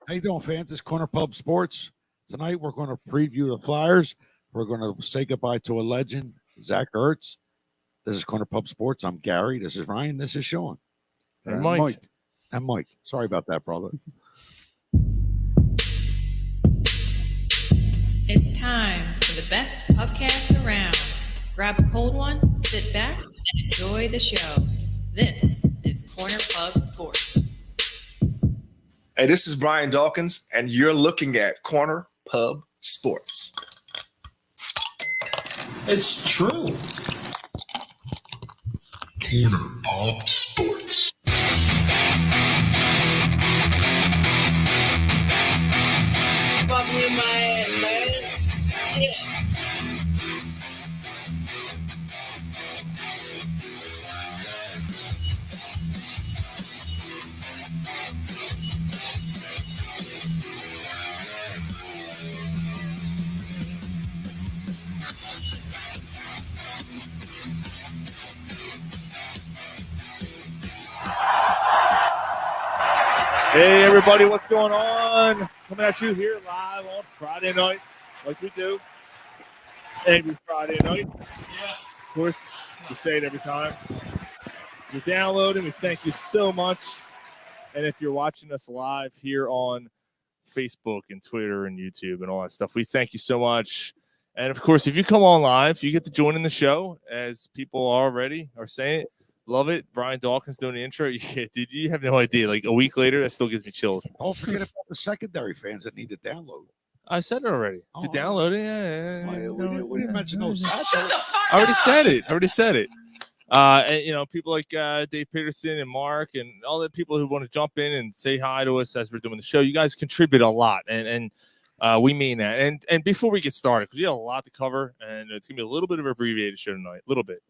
How you doing, fans? It's Corner Pub Sports. Tonight we're going to preview the Flyers. We're going to say goodbye to a legend, Zach Ertz. This is Corner Pub Sports. I'm Gary. This is Ryan. This is Sean. And Mike. And Mike. Sorry about that, brother. It's time for the best podcast around. Grab a cold one, sit back, and enjoy the show. This is Corner Pub Sports. Hey, this is Brian Dawkins, and you're looking at Corner Pub Sports. It's true. Corner Pub Sports. Fuck with my ass, man. Yeah. Hey, everybody, what's going on? Coming at you here live on Friday night, like we do every Friday night. Yeah. Of course, we say it every time. You're downloading. We thank you so much. And if you're watching us live here on Facebook and Twitter and YouTube and all that stuff, we thank you so much. And, of course, if you come on live, you get to join in the show, as people already are saying it. Love it. Brian Dawkins doing the intro. Yeah, dude, you have no idea. Like a week later, that still gives me chills. Don't forget about the secondary fans that need to download. I said it already. If you download it, yeah. We didn't mention those. Shut the fuck I already said it. And, people like Dave Peterson and Mark and all the people who want to jump in and say hi to us as we're doing the show. You guys contribute a lot, and we mean that. And before we get started, because we have a lot to cover, and it's going to be a little bit of an abbreviated show tonight, a little bit.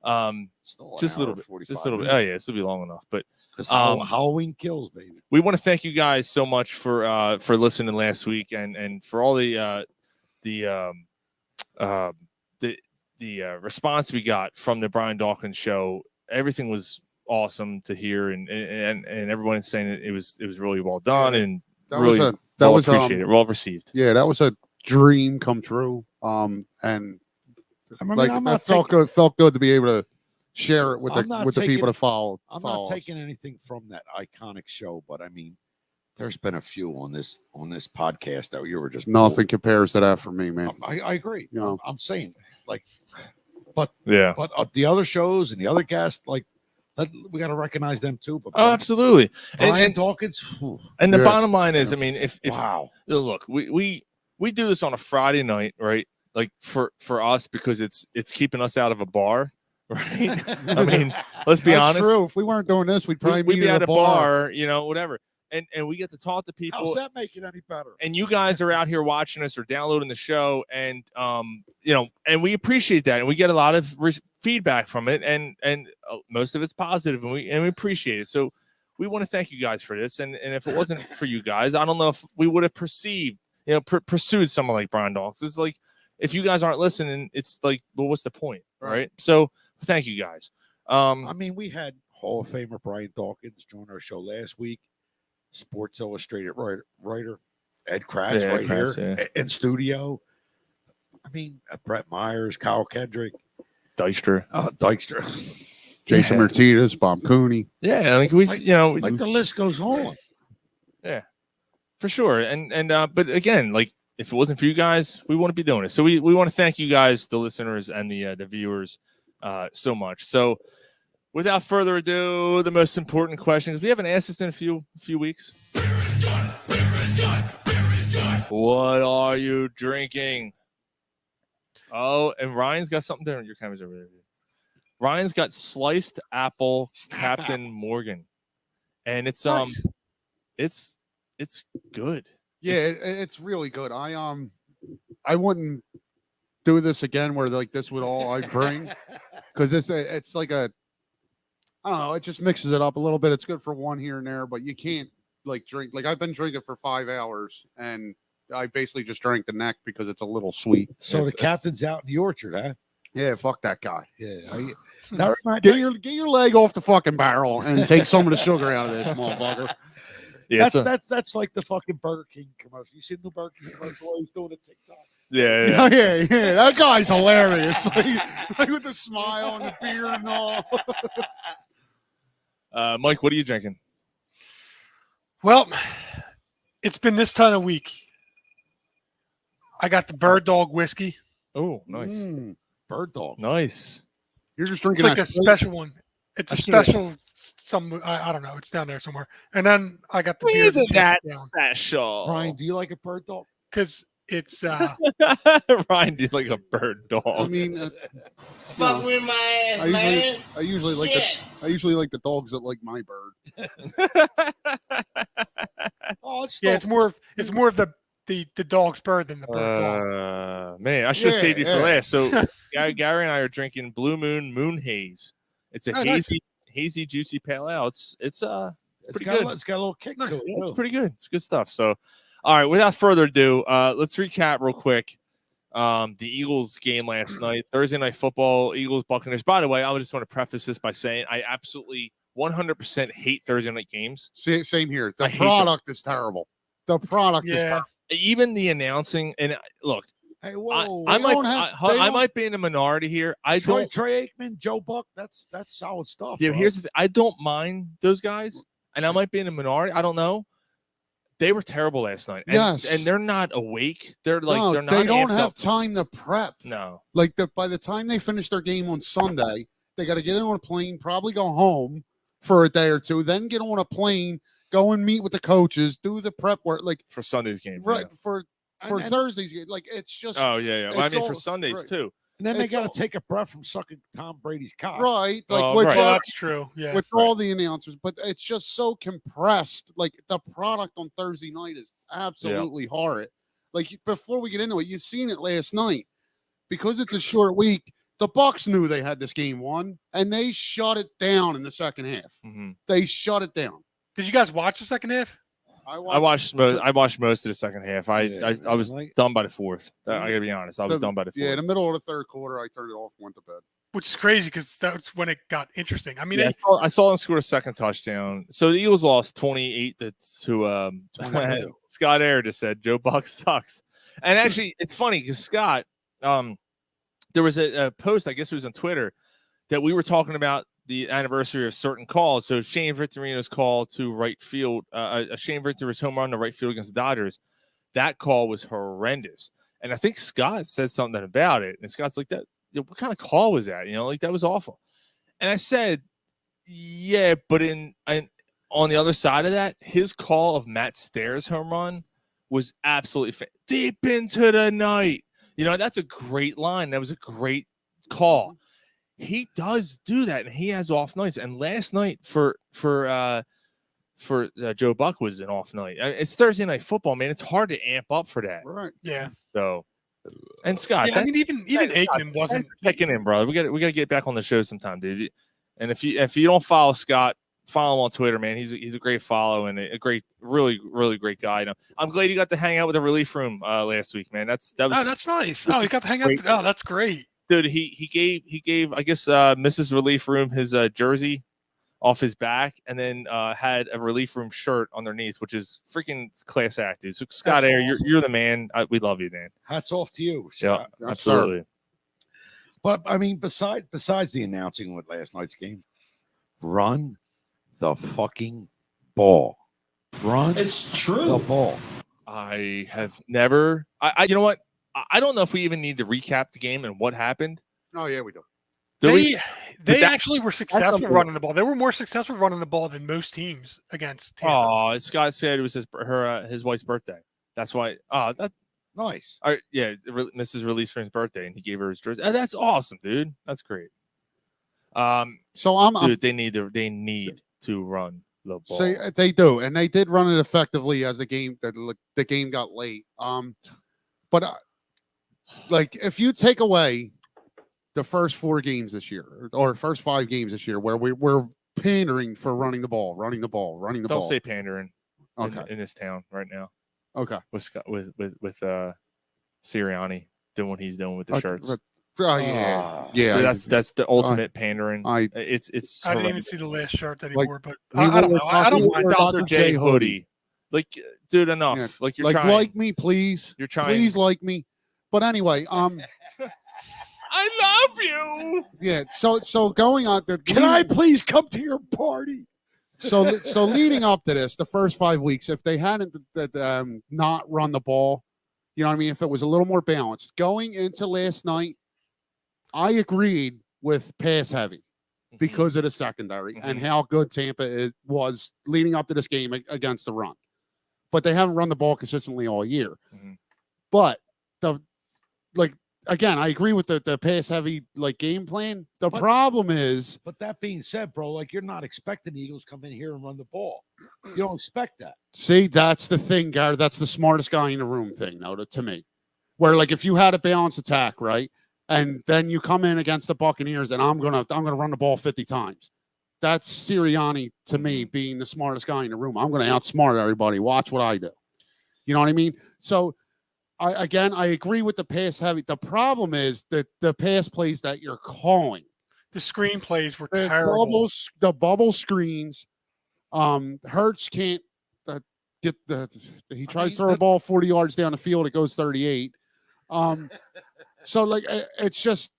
Just a little bit. Oh yeah, this will be long enough. But Halloween kills, baby. we want to thank you guys so much for listening last week and for all the response we got from the Brian Dawkins show. Everything was awesome to hear, and everyone is saying it was really well done and that was appreciated, well received. Yeah, that was a dream come true. And I mean, like felt good to be able to share it with the people that follow. I'm not taking anything from that iconic show, but I mean, there's been a few on this podcast that you were just nothing compares to that for me, man. I agree. You know, I'm saying but the other shows and the other guests, like we got to recognize them too. But absolutely. Brian Dawkins. And the bottom line is, I mean, if look, we do this on a Friday night, right? Like for us, because it's keeping us out of a bar, right? I mean, let's be honest. True. If we weren't doing this, we'd probably be at a bar, whatever. And we get to talk to people. How's that make it any better? And you guys are out here watching us or downloading the show, and and we appreciate that, and we get a lot of feedback from it, and most of it's positive, and we appreciate it. So we want to thank you guys for this, and if it wasn't for you guys, I don't know if we would have pursued someone like Brian Dawkins. It's like, if you guys aren't listening, it's like, well, what's the point, right? So thank you guys. I mean, we had Hall of Famer Brian Dawkins join our show last week. Sports Illustrated writer Ed Kratz here in studio. I mean, Brett Myers, Kyle Kendrick, Dykstra, Jason Martinez, Bob Cooney. Yeah, like the list goes on. Yeah, for sure. And but again, like, if it wasn't for you guys, we wouldn't be doing it. So we want to thank you guys, the listeners and the viewers, so much. So without further ado, the most important question, because we haven't asked this in a few weeks. What are you drinking? Oh, and Ryan's got something different. Your camera's over there. Ryan's got sliced apple Captain Morgan, and it's nice. it's good. Yeah, it's really good. I wouldn't do this again where like this would all I bring, because it's like I don't know, it just mixes it up a little bit. It's good for one here and there, but you can't like drink. Like, I've been drinking for 5 hours and I basically just drank the neck because it's a little sweet. So the captain's out in the orchard, huh? Yeah, fuck that guy. Yeah. Get your leg off the fucking barrel and take some of the sugar out of this motherfucker. Yeah, that's like the fucking Burger King commercial. You see the Burger King commercial where he's doing a TikTok? yeah. Yeah. That guy's hilarious. Like with the smile and the beard and all. Mike, what are you drinking? Well, it's been this time of week. I got the Bird Dog whiskey. Oh, nice. Bird Dog. Nice. You're just It's drinking like that a special one. It's a special. I don't know. It's down there somewhere. And then I got the beer. Isn't that special? Ryan, do you like a Bird Dog? Because it's. Ryan, do you like a Bird Dog? I mean, Fuck with my man. I usually like the dogs that like my bird. Oh, it's It's more of the dog's bird than the bird dog. Man, I should have saved you for last. So Gary and I are drinking Blue Moon Haze. It's a hazy, juicy pale ale. It's pretty good. It's got a little kick to it. It's pretty good. It's good stuff. So, all right, without further ado, let's recap real quick. The Eagles game last night, Thursday Night Football, Eagles Buccaneers. By the way, I just want to preface this by saying I absolutely 100% hate Thursday night games. Same here. The product is terrible. The product is terrible. Even the announcing, and look, hey, whoa! I might be in a minority here. Trey Aikman, Joe Buck. That's solid stuff. Yeah, here's the thing. I don't mind those guys, and I might be in a minority. I don't know. They were terrible last night. And they're not awake. They're like they're not. They don't have time to prep. No. Like by the time they finish their game on Sunday, they got to get on a plane, probably go home for a day or two, then get on a plane, go and meet with the coaches, do the prep work, like for Sunday's game, right? For Thursday's game, like it's just. Oh yeah. Well, I mean for Sundays too. And then they got to take a breath from sucking Tom Brady's cock. Right. Like, that's true. Yeah. With all the announcers, but it's just so compressed. Like the product on Thursday night is absolutely horrid. Like before we get into it, you've seen it last night. Because it's a short week, the Bucs knew they had this game won, and they shut it down in the second half. Mm-hmm. They shut it down. Did you guys watch the second half? I watched most of the second half. I was done by the fourth. I gotta be honest. I was done by the fourth. Yeah, in the middle of the third quarter, I turned it off, went to bed. Which is crazy because that's when it got interesting. I mean, I saw them score a second touchdown. So the Eagles lost 28 to Scott Air just said Joe Buck sucks. And actually, it's funny because Scott, there was a post, I guess it was on Twitter, that we were talking about the anniversary of certain calls. So Shane Victorino's call to right field, Shane Victorino's home run to right field against the Dodgers, that call was horrendous. And I think Scott said something about it. And Scott's like, "That, what kind of call was that? Like that was awful." And I said, "Yeah, but on the other side of that, his call of Matt Stairs' home run was absolutely deep into the night. That's a great line. That was a great call." He does do that, and he has off nights. And last night for Joe Buck was an off night. It's Thursday Night Football, man. It's hard to amp up for that. Right. Yeah. So, and Scott, I mean, even Aikman wasn't checking in, bro. We got to get back on the show sometime, dude. And if you don't follow Scott, follow him on Twitter, man. He's a great follow and a great, really, really great guy. I'm glad you got to hang out with the relief room last week, man. That's nice. Oh, you got to hang out. Oh, that's great. Dude, he gave I guess Mrs. Relief Room his jersey off his back, and then had a Relief Room shirt underneath, which is freaking class act, dude. So Scott Air, awesome. You're the man. We love you, man. Hats off to you. Yeah, absolutely. Sir. But I mean, besides the announcing with last night's game, run the fucking ball. It's true. The ball. I have never. You know what? I don't know if we even need to recap the game and what happened. Oh, yeah, we do. They actually were successful running the ball. They were more successful running the ball than most teams against Tampa. Oh, Scott said it was his wife's birthday. That's why. Oh, that's nice. Yeah, Mrs. Release Room's birthday, and he gave her his jersey. That's awesome, dude. That's great. Dude, they need to run the ball. So they do, and they did run it effectively as the game got late. But like if you take away the first 4 games this year or first 5 games this year where we're pandering for running the ball. Don't say pandering. Okay. In this town right now. Okay. With Sirianni doing what he's doing with the shirts. Yeah. Dude, that's the ultimate pandering. I didn't even see the last shirt that he wore, but I don't know. I don't mind Dr. J hoodie. Like, dude, enough. Yeah. Like you're trying. Like me, please. You're trying. Please like me. But anyway, I love you. Yeah. So going on. Can I please come to your party? So leading up to this, the first 5 weeks, if they hadn't not run the ball, you know what I mean? If it was a little more balanced, going into last night, I agreed with pass heavy because of the secondary and how good Tampa was leading up to this game against the run. But they haven't run the ball consistently all year. But again, I agree with the pass heavy game plan. The problem is, but that being said, bro, like you're not expecting the Eagles come in here and run the ball. You don't expect that. See, that's the thing, Garrett. That's the smartest guy in the room thing, though, to me. Where if you had a balanced attack, right, and then you come in against the Buccaneers, and I'm gonna run the ball 50 times. That's Sirianni to me being the smartest guy in the room. I'm gonna outsmart everybody. Watch what I do. You know what I mean? So. I agree with the pass heavy. The problem is that the pass plays that you're calling. The screen plays were terrible. The bubble screens. Hurts can't get he tries to throw a ball 40 yards down the field. It goes 38. So it's just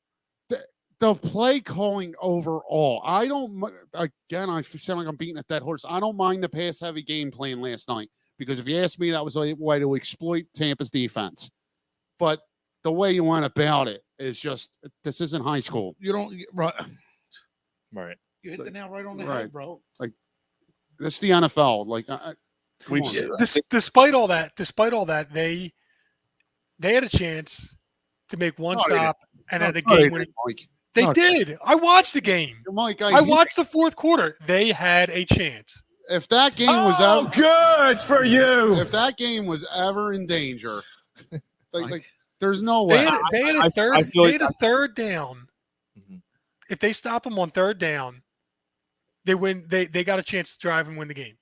the play calling overall. I sound like I'm beating a dead horse. I don't mind the pass heavy game plan last night. Because if you ask me, that was a way to exploit Tampa's defense. But the way you went about it is just, this isn't high school. You don't, right. You hit the nail right on the head, bro. This is the NFL. Despite all that, they had a chance to make one stop and had a game winning. They did. I watched the game. Mike, I watched the fourth quarter. They had a chance. If that game was ever good for you, if that game was ever in danger, there's no way. They had a third down. If they stop them on third down, they win. They got a chance to drive and win the game.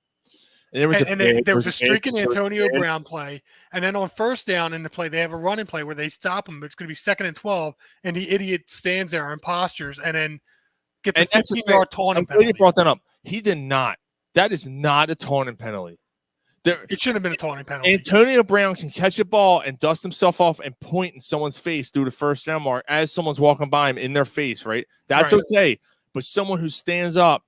There was a streak in Antonio Brown play, and then on first down in the play, they have a running play where they stop him. It's going to be 2nd and 12, and the idiot stands there and postures, and then gets a 15-yard taunting penalty. You brought that up. He did not. That is not a taunting penalty. It shouldn't have been a taunting penalty. Antonio Brown can catch a ball and dust himself off and point in someone's face through the first down mark as someone's walking by him in their face, right? That's okay. But someone who stands up,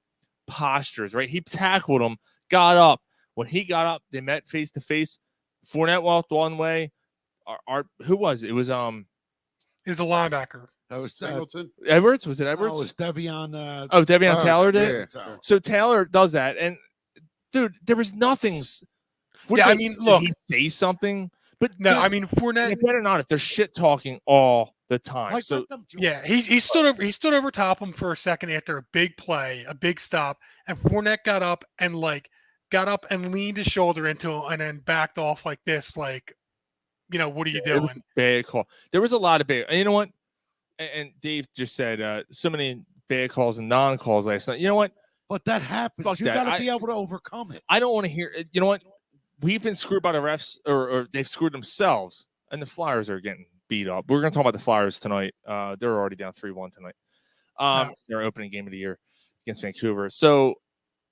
postures, right? He tackled him, got up. When he got up, they met face to face. Fournette walked one way. Who was it? It was a linebacker. That was Edwards. Was it Edwards? No, it was Devion. Devion Taylor did. Yeah. So Taylor does that, and dude, there was nothings. Look, did he say something? But no, dude, I mean Fournette. Better not if they're shit talking all the time. He stood over top him for a second after a big play, a big stop, and Fournette got up and leaned his shoulder into him and then backed off like this, what are you doing? Bad call. There was a lot of bad. And you know what? And Dave just said so many bad calls and non-calls last night. You know what? But that happens. You got to be able to overcome it. I don't want to hear it. You know what? We've been screwed by the refs, or they've screwed themselves, and the Flyers are getting beat up. We're going to talk about the Flyers tonight. They're already down 3-1 tonight. Their opening game of the year against Vancouver. So,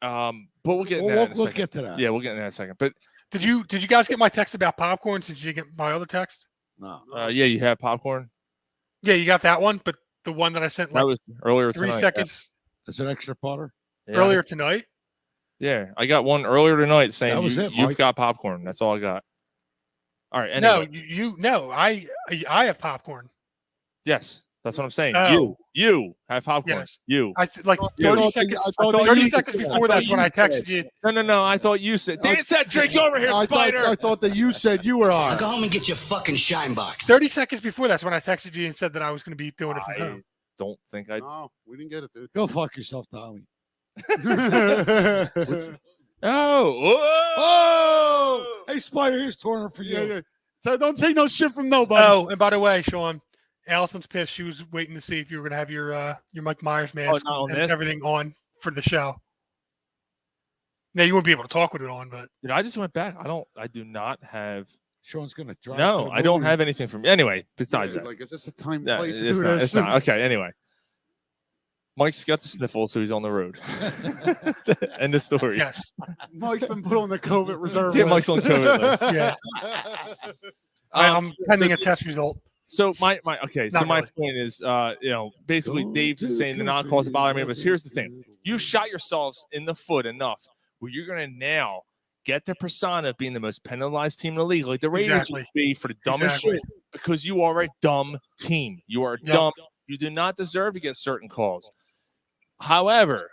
but we'll get into that in a second. We'll get to that. Yeah, we'll get into that in a second. But did you guys get my text about popcorn? Since you get my other text? No. Yeah, you have popcorn. Yeah, you got that one, but the one that I sent that was earlier 3 tonight. Seconds. Yeah. Is it extra butter? Yeah. Earlier tonight? Yeah, I got one earlier tonight saying you've got popcorn. That's all I got. All right. Anyway. I have popcorn. Yes, that's what I'm saying. Oh. You have popcorn. Yes. You. 30 seconds before that's when I texted you. No. I thought you said. Dan said, "Drink over here, Spider." I thought that you said you were on. Go home and get your fucking shine box. 30 seconds before that's when I texted you and said that I was going to be doing it from home. Don't think I. No, we didn't get it, dude. Go fuck yourself, Tommy. Oh! Hey, Spider, here's Turner for you. Yeah. So don't take no shit from nobody. Oh, and by the way, Sean, Allison's pissed. She was waiting to see if you were going to have your Mike Myers mask and everything on for the show. Now you wouldn't be able to talk with it on, but I just went back. I do not have. Sean's going to drive. No, I don't have anything from. Anyway, besides that, is this a time no, place to it's do not, this? It's not. Okay. Anyway. Mike's got the sniffle, so he's on the road. End of story. Yes. Mike's been put on the COVID reserve Yeah, list. Mike's on COVID list. Yeah. I'm pending a test result. So my really. point is, basically Dave's just saying the non-calls that bother me, but here's the thing: you shot yourselves in the foot enough where you're gonna now get the persona of being the most penalized team in the league, like the Raiders would be for the dumbest shit, because you are a dumb team. You are dumb. You do not deserve to get certain calls. However,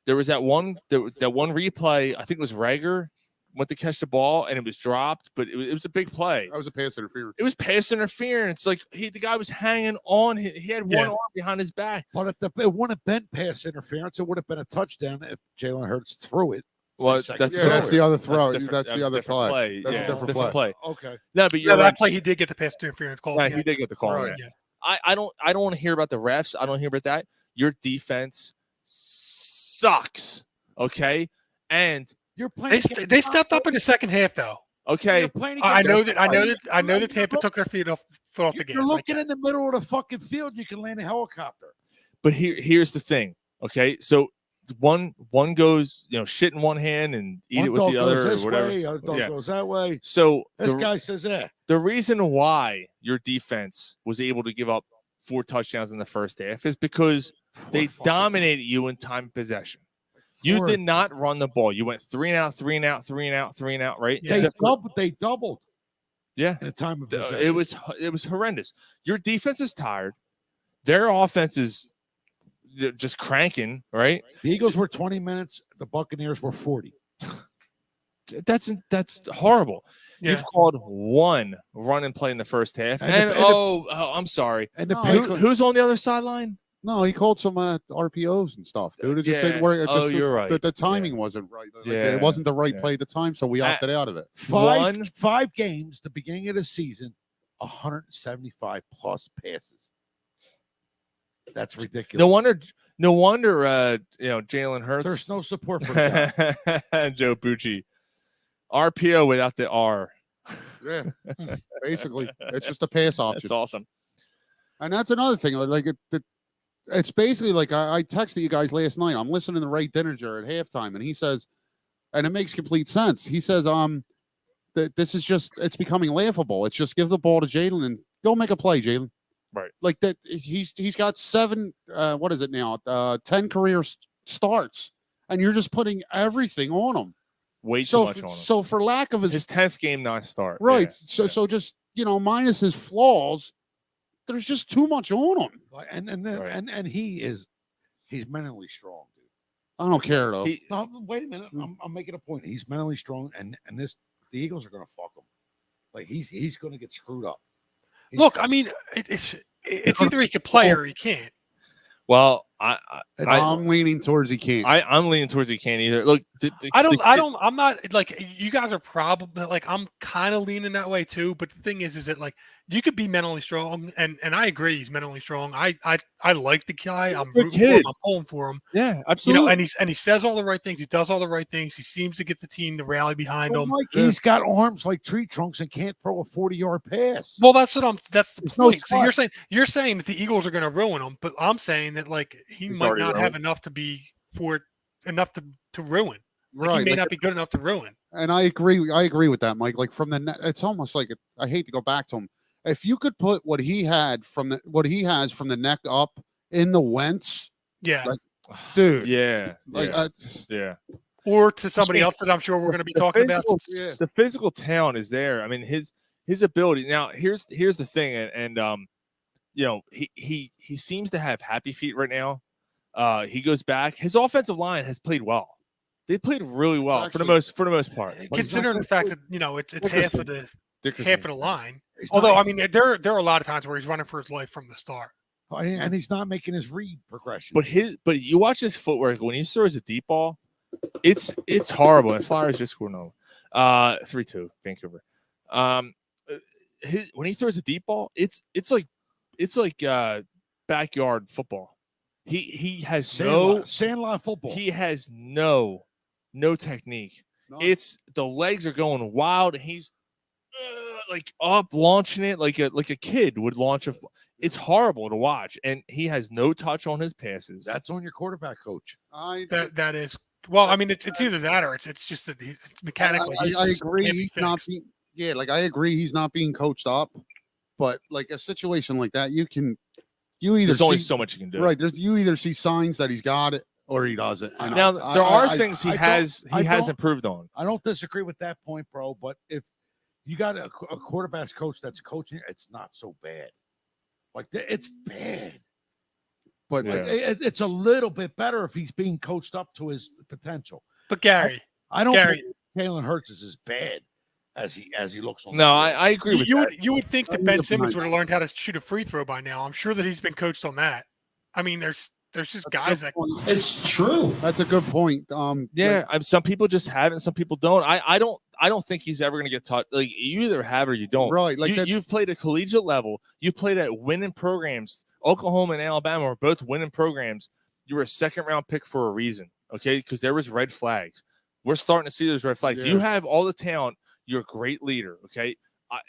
there was that one replay. I think it was Rager went to catch the ball and it was dropped, but it was a big play. That was a pass interference. It was pass interference. Like the guy was hanging on. He had one arm behind his back. But if it wouldn't have been pass interference, it would have been a touchdown if Jalen Hurts threw it. Well, that's the other throw. That's the other play. That's a different play. Okay. No, but you're that play he did get the pass interference call. Yeah, he did get the call. Right. Yeah. I don't want to hear about the refs. I don't hear about that. Your defense sucks. Okay, and you're playing. They stepped up in the second half, though. Okay, I know that Tampa took their feet off the gas. You're looking in the middle of the fucking field. You can land a helicopter. But here's the thing. Okay, so one goes, shit in one hand and eat it with the other, or whatever. Other dog goes that way. So this guy says that. The reason why your defense was able to give up 4 touchdowns in the first half is because they dominated you in time of possession. You did not run the ball. You went 3 and out, 3 and out, 3 and out, 3 and out, right? Yeah. They doubled. Yeah. In a time of possession. It was horrendous. Your defense is tired. Their offense is just cranking, right? The Eagles were 20 minutes. The Buccaneers were 40. That's horrible. Yeah. You've called one run and play in the first half, I'm sorry. And who's on the other sideline? No, he called some RPOs and stuff, dude. It just didn't work. You're right. The timing wasn't right. It wasn't the right play at the time, so we opted out of it. Five games, the beginning of the season, 175 plus passes. That's ridiculous. No wonder. Jalen Hurts. There's no support for that. Joe Bucci. RPO without the R. Yeah, basically, it's just a pass option. That's awesome. And that's another thing. It's basically like I texted you guys last night. I'm listening to Ray Dininger at halftime, and he says, and it makes complete sense. He says, that this is it's becoming laughable. It's just give the ball to Jalen and go make a play, Jalen. Right. Like that. He's got 7. What is it now? 10 career starts, and you're just putting everything on him. Way too much on him. So for lack of his 10th game not start. Right. Yeah. So just minus his flaws, there's just too much on him. And he's mentally strong, dude. I don't care though. No, wait a minute. I'm making a point. He's mentally strong, and the Eagles are going to fuck him. Like he's going to get screwed up. Look, I mean, it's either he can play or he can't. Well, I'm leaning towards he can't. I'm leaning towards he can't either. Look, I'm not like you guys are probably like I'm kind of leaning that way too. But the thing is that like you could be mentally strong, and I agree he's mentally strong. I like the guy. I'm rooting for him. I'm pulling for him. Yeah, absolutely. And he says all the right things. He does all the right things. He seems to get the team to rally behind him. Mike, he's got arms like tree trunks and can't throw a 40-yard pass. Well, that's the point. So you're saying that the Eagles are going to ruin him, but I'm saying that like he might not have enough to ruin. Like, right. He may not be good enough to ruin. And I agree with that, Mike. Like from it's almost like I hate to go back to him. If you could put what he has from the neck up in the Wentz, like, dude, yeah, or to somebody else that I'm sure we're going to be talking about. The physical talent is there. I mean, his ability. Now, here's the thing, and he seems to have happy feet right now. He goes back. His offensive line has played well. They played really well for the most part. Considering the fact that it's half of the line. Although I mean there are a lot of times where he's running for his life from the start. And he's not making his read progression. But you watch his footwork when he throws a deep ball, it's horrible. And Flyers just scored 3-2 Vancouver. When he throws a deep ball, it's like backyard football. He has sandlot football. He has no technique. No. It's the legs are going wild, and he's like up launching it like a kid would launch It's horrible to watch, and he has no touch on his passes. That's on your quarterback coach. That is well. I mean, it's either that or it's just that he's mechanically. I agree. He's not being. Yeah, like I agree. He's not being coached up, but like a situation like that, you either there's only see, so much you can do. Right. You either see signs that he's got it or he doesn't. And now there are things he has improved on. I don't disagree with that point, bro. But if you got a quarterback's coach that's coaching, it's not so bad. Like it's bad, but it's a little bit better if he's being coached up to his potential. But Gary, I don't think Jalen Hurts is as bad as he looks on. No, I agree with that. You would think that Ben Simmons would have learned how to shoot a free throw by now. I'm sure that he's been coached on that. I mean, there's just guys that. It's true. That's a good point. Some people just haven't. Some people don't. I don't think he's ever going to get taught. Like you either have or you don't. Right. Like you've played at collegiate level. You played at winning programs. Oklahoma and Alabama are both winning programs. You were a second-round pick for a reason, okay? Because there was red flags. We're starting to see those red flags. Yeah. You have all the talent. You're a great leader, okay?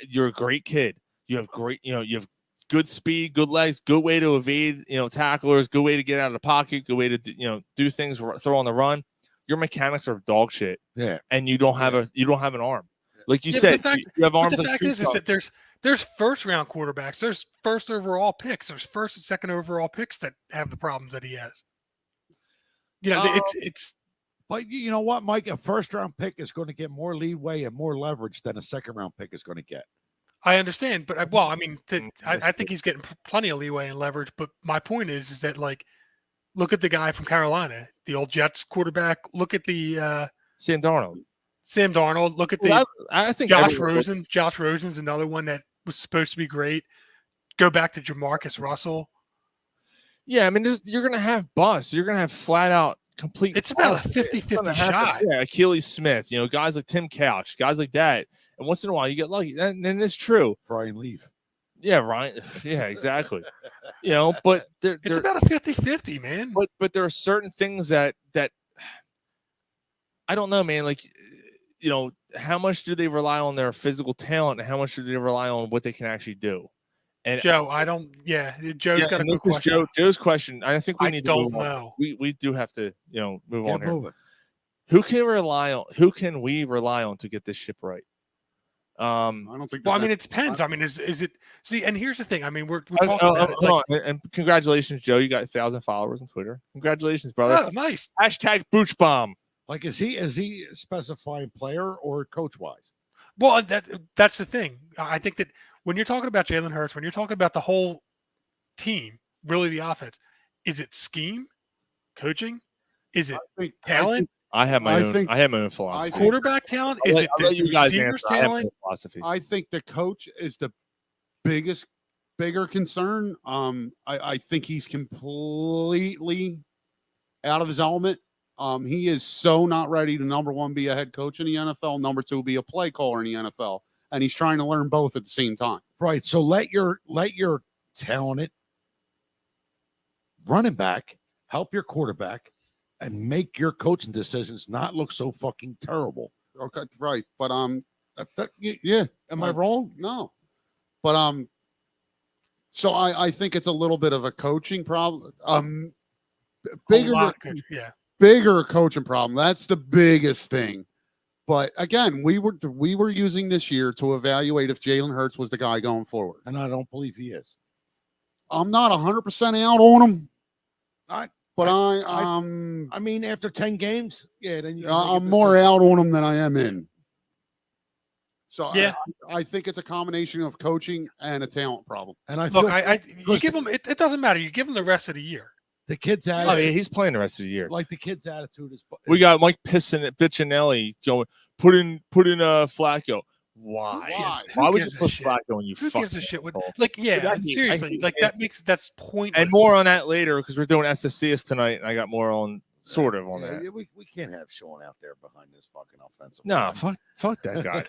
You're a great kid. You have you have good speed, good legs, good way to evade, tacklers, good way to get out of the pocket, good way to, do things, throw on the run. Your mechanics are dog shit. Yeah. And you don't have an arm. Like you said, you have arms. But the fact is that there's first round quarterbacks, there's first overall picks, there's first and second overall picks that have the problems that he has. It's But you know what, Mike? A first-round pick is going to get more leeway and more leverage than a second-round pick is going to get. I understand, but I think he's getting plenty of leeway and leverage. But my point is that like, look at the guy from Carolina, the old Jets quarterback. Look at the Sam Darnold. Look at the I think Josh Rosen. Josh Rosen's another one that was supposed to be great. Go back to Jamarcus Russell. Yeah, I mean, you're going to have busts. You're going to have flat out. Complete. It's about a 50-50 shot. Yeah, Achilles Smith, guys like Tim Couch, guys like that. And once in a while you get lucky. And it's true. Brian Leaf. Yeah, Ryan. Yeah, exactly. But it's about a 50-50, man. But there are certain things that I don't know, man. Like, how much do they rely on their physical talent and how much do they rely on what they can actually do? And Joe, Joe's got a good question. Joe's question. I think we need to move on. We do have to, move on here. Who can we rely on to get this ship right? I don't think. Well, I mean, it depends. I mean, is it? See, and here's the thing. I mean, we're talking about and congratulations, Joe. You got 1,000 followers on Twitter. Congratulations, brother. Oh, nice. Hashtag Booch Bomb. Like, is he specifying player or coach wise? Well, that's the thing. I think that when you're talking about Jalen Hurts, when you're talking about the whole team, really the offense, is it scheme, coaching? Is it talent? I have my own philosophy. Quarterback talent? Is it you guys receivers talent? Philosophy. I think the coach is the bigger concern. I think he's completely out of his element. He is so not ready to, number one, be a head coach in the NFL, number two, be a play caller in the NFL. And he's trying to learn both at the same time. Right. So let your talented running back help your quarterback and make your coaching decisions not look so fucking terrible. Okay, right. But yeah. Am I wrong? No. But so I think it's a little bit of a coaching problem. Bigger coaching problem. That's the biggest thing. But again, we were using this year to evaluate if Jalen Hurts was the guy going forward. And I don't believe he is. I'm not 100% out on him. I mean, after 10 games, yeah, then I'm more out on him than I am in. So yeah, I think it's a combination of coaching and a talent problem. And you give him it doesn't matter. You give him the rest of the year. The kid's attitude. Oh, yeah, he's playing the rest of the year. Like the kid's attitude is. We got Mike Piccinelli going. Put in Flacco. Why would you put Flacco in? Who gives a shit? Seriously, that's pointless. And more on that later because we're doing SSCS tonight, and I got more on that. Yeah, we can't have Sean out there behind this fucking offensive. No, fuck that guy.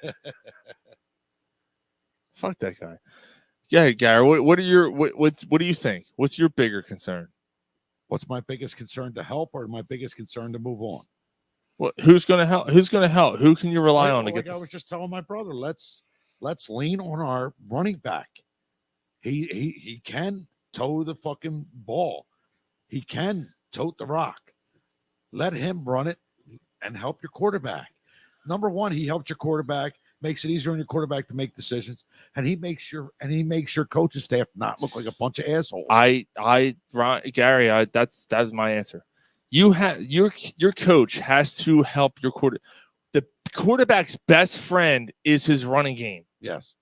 Fuck that guy. Yeah, Gary. What do you think? What's your bigger concern? What's my biggest concern, to help, or my biggest concern to move on? Well, who's going to help? Who's going to help? Who can you rely on to get? I was just telling my brother, let's lean on our running back. He can toe the fucking ball. He can tote the rock. Let him run it and help your quarterback. Number one, he helps your quarterback, makes it easier on your quarterback to make decisions, and he makes your coaching staff not look like a bunch of assholes. Gary, that's my answer. You have your coach has to help your quarter. The quarterback's best friend is his running game. Yes.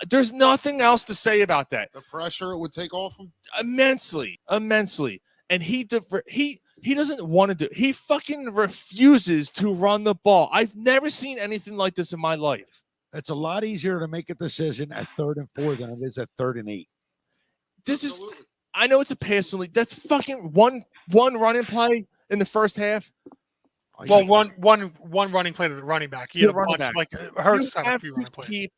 There's nothing else to say about that. The pressure it would take off him immensely, and he doesn't want to do. He fucking refuses to run the ball. I've never seen anything like this in my life. It's a lot easier to make a decision at 3rd and 4 than it is at 3rd and 8. I know it's a passing league. That's fucking one running play in the first half. Well, one running play to the running back. He had a bunch, like Hurts had a few running plays.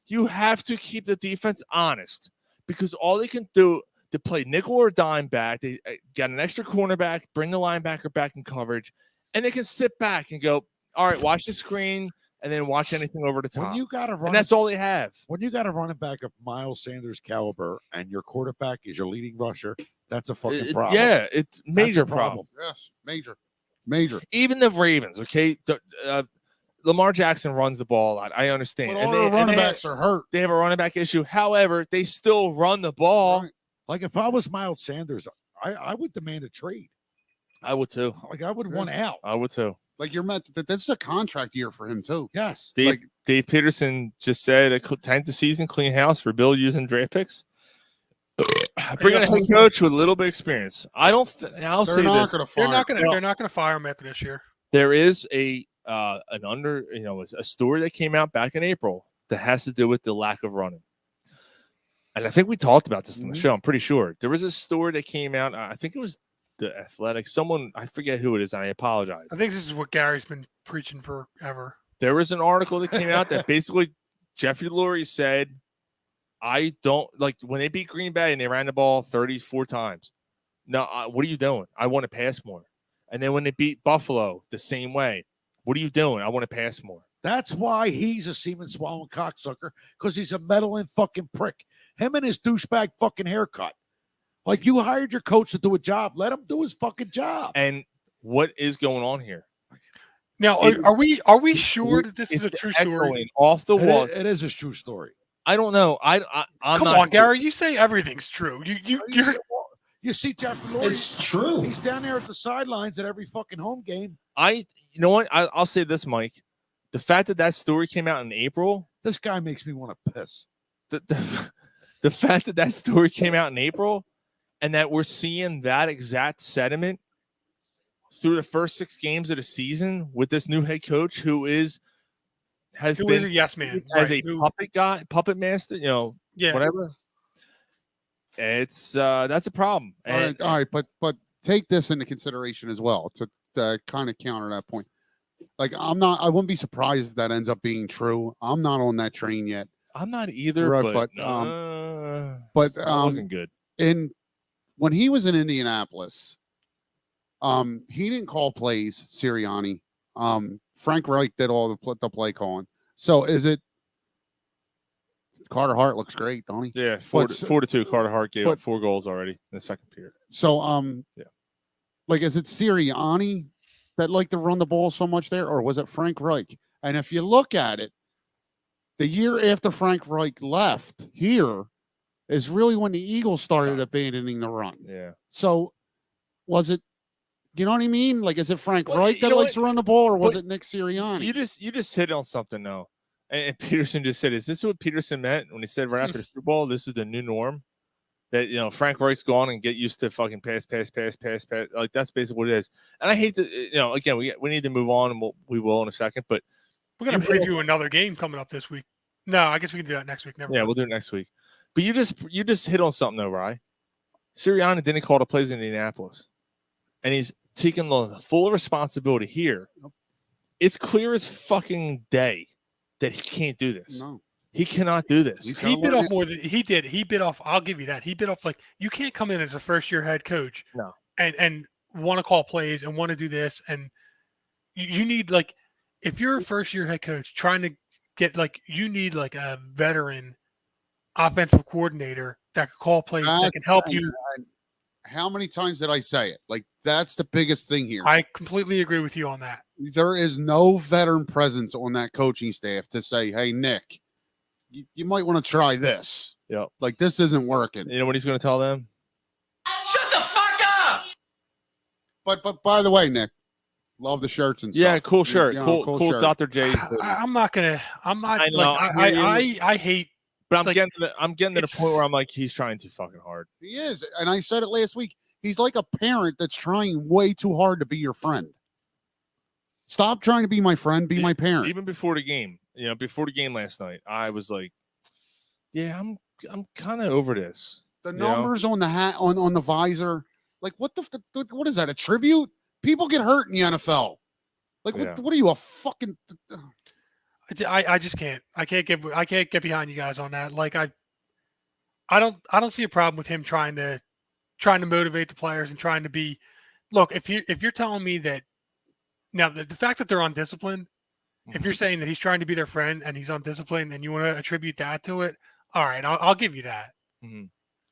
You have to keep the defense honest because all they can do to play nickel or dime back, they got an extra cornerback, bring the linebacker back in coverage, and they can sit back and go, all right, watch the screen and then watch anything over the top. When you got to run, and that's all they have. When you got a running back of Miles Sanders caliber and your quarterback is your leading rusher, that's a fucking problem. Yeah, it's major problem. Yes, major. Even the Ravens, okay? Lamar Jackson runs the ball a lot. I understand. But all the running backs are hurt. They have a running back issue. However, they still run the ball. Right. Like if I was Miles Sanders, I would demand a trade. I would too. Like I would want out. I would too. Like you're meant that this is a contract year for him too. Yes. Dave Peterson just said tank the season, clean house, rebuild using draft picks. Bring in a head coach with a little bit of experience. I'll say this. They're not going to fire him after this year. There is a story that came out back in April that has to do with the lack of running. And I think we talked about this on the show. I'm pretty sure there was a story that came out. I think it was the Athletic. Someone, I forget who it is. And I apologize. I think this is what Gary's been preaching forever. There was an article that came out that basically Jeffrey Lurie said, I don't like when they beat Green Bay and they ran the ball 34 times. No, what are you doing? I want to pass more. And then when they beat Buffalo the same way, what are you doing? I want to pass more. That's why he's a semen swallowing cocksucker, because he's a meddling fucking prick. Him and his douchebag fucking haircut. Like you hired your coach to do a job. Let him do his fucking job. And what is going on here? Now, are we sure that this is a true story? Off the wall. It is a true story. I don't know. I'm Come not on, Gary. You say everything's true. You see Jeffrey Lurie. It's true. He's down there at the sidelines at every fucking home game. You know what? I'll say this, Mike. The fact that story came out in April. This guy makes me want to piss. The fact that story came out in April and that we're seeing that exact sentiment through the first 6 games of the season with this new head coach who is a yes man, as a puppet master, whatever. It's that's a problem. All right, but take this into consideration as well to kind of counter that point. Like I wouldn't be surprised if that ends up being true. I'm not on that train yet. I'm not either, right, but looking good. When he was in Indianapolis, he didn't call plays, Sirianni. Frank Reich did all the play calling. So is it Carter Hart looks great, don't he? Yeah, 4-2. Carter Hart gave up 4 goals already in the second period. So like is it Sirianni that liked to run the ball so much there, or was it Frank Reich? And if you look at it, the year after Frank Reich left here is really when the Eagles started abandoning the run. Yeah. So was it, you know what I mean? Like, is it Frank Reich that likes to run the ball, or was it Nick Sirianni? You just hit on something though. And Peterson just said, is this what Peterson meant when he said right after the Super Bowl, this is the new norm? That, Frank Reich's gone and get used to fucking pass. Like, that's basically what it is. And I hate to, again, we need to move on, and we will in a second. But we're going to preview another game coming up this week. No, I guess we can do that next week. We'll do it next week. But you just hit on something though, right? Sirianni didn't call the plays in Indianapolis. And he's taking the full responsibility here. It's clear as fucking day that he can't do this. No. He cannot do this. He bit off more than he did. He bit off. I'll give you that. He bit off like you can't come in as a first-year head coach. No. And want to call plays and want to do this, and you need like if you're a first-year head coach trying to get like you need like a veteran offensive coordinator that could call plays that can help you. How many times did I say it? Like, that's the biggest thing here. I completely agree with you on that. There is no veteran presence on that coaching staff to say, hey, Nick, you might want to try this. Yep. Like, this isn't working. You know what he's going to tell them? Shut the fuck up! But by the way, Nick, love the shirts and stuff. Yeah, cool shirt. You know, cool shirt. Dr. J. I'm not. I know, Like, I hate. But I'm like, getting to the point where I'm like, he's trying too fucking hard. He is. And I said it last week. He's like a parent that's trying way too hard to be your friend. Stop trying to be my friend. Be my parent. Even before the game, before the game last night, I was like, yeah, I'm kind of over this. The numbers on the hat, on the visor, like what what is that, a tribute? People get hurt in the NFL. Like what are you, a fucking I just can't. I can't get behind you guys on that. Like I don't see a problem with him trying to motivate the players and trying to be. Look, if you're telling me that now the fact that they're undisciplined, if you're saying that he's trying to be their friend and he's undisciplined, and you want to attribute that to it, all right, I'll give you that. Mm-hmm.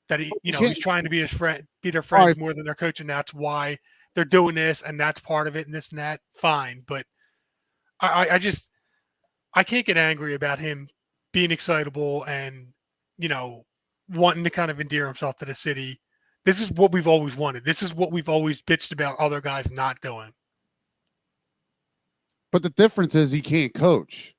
That he's trying to be his friend, be their friends more than their coach, and that's why they're doing this, and that's part of it, and this and that. Fine, but I can't get angry about him being excitable and wanting to kind of endear himself to the city. This is what we've always wanted. This is what we've always bitched about other guys not doing. But the difference is he can't coach.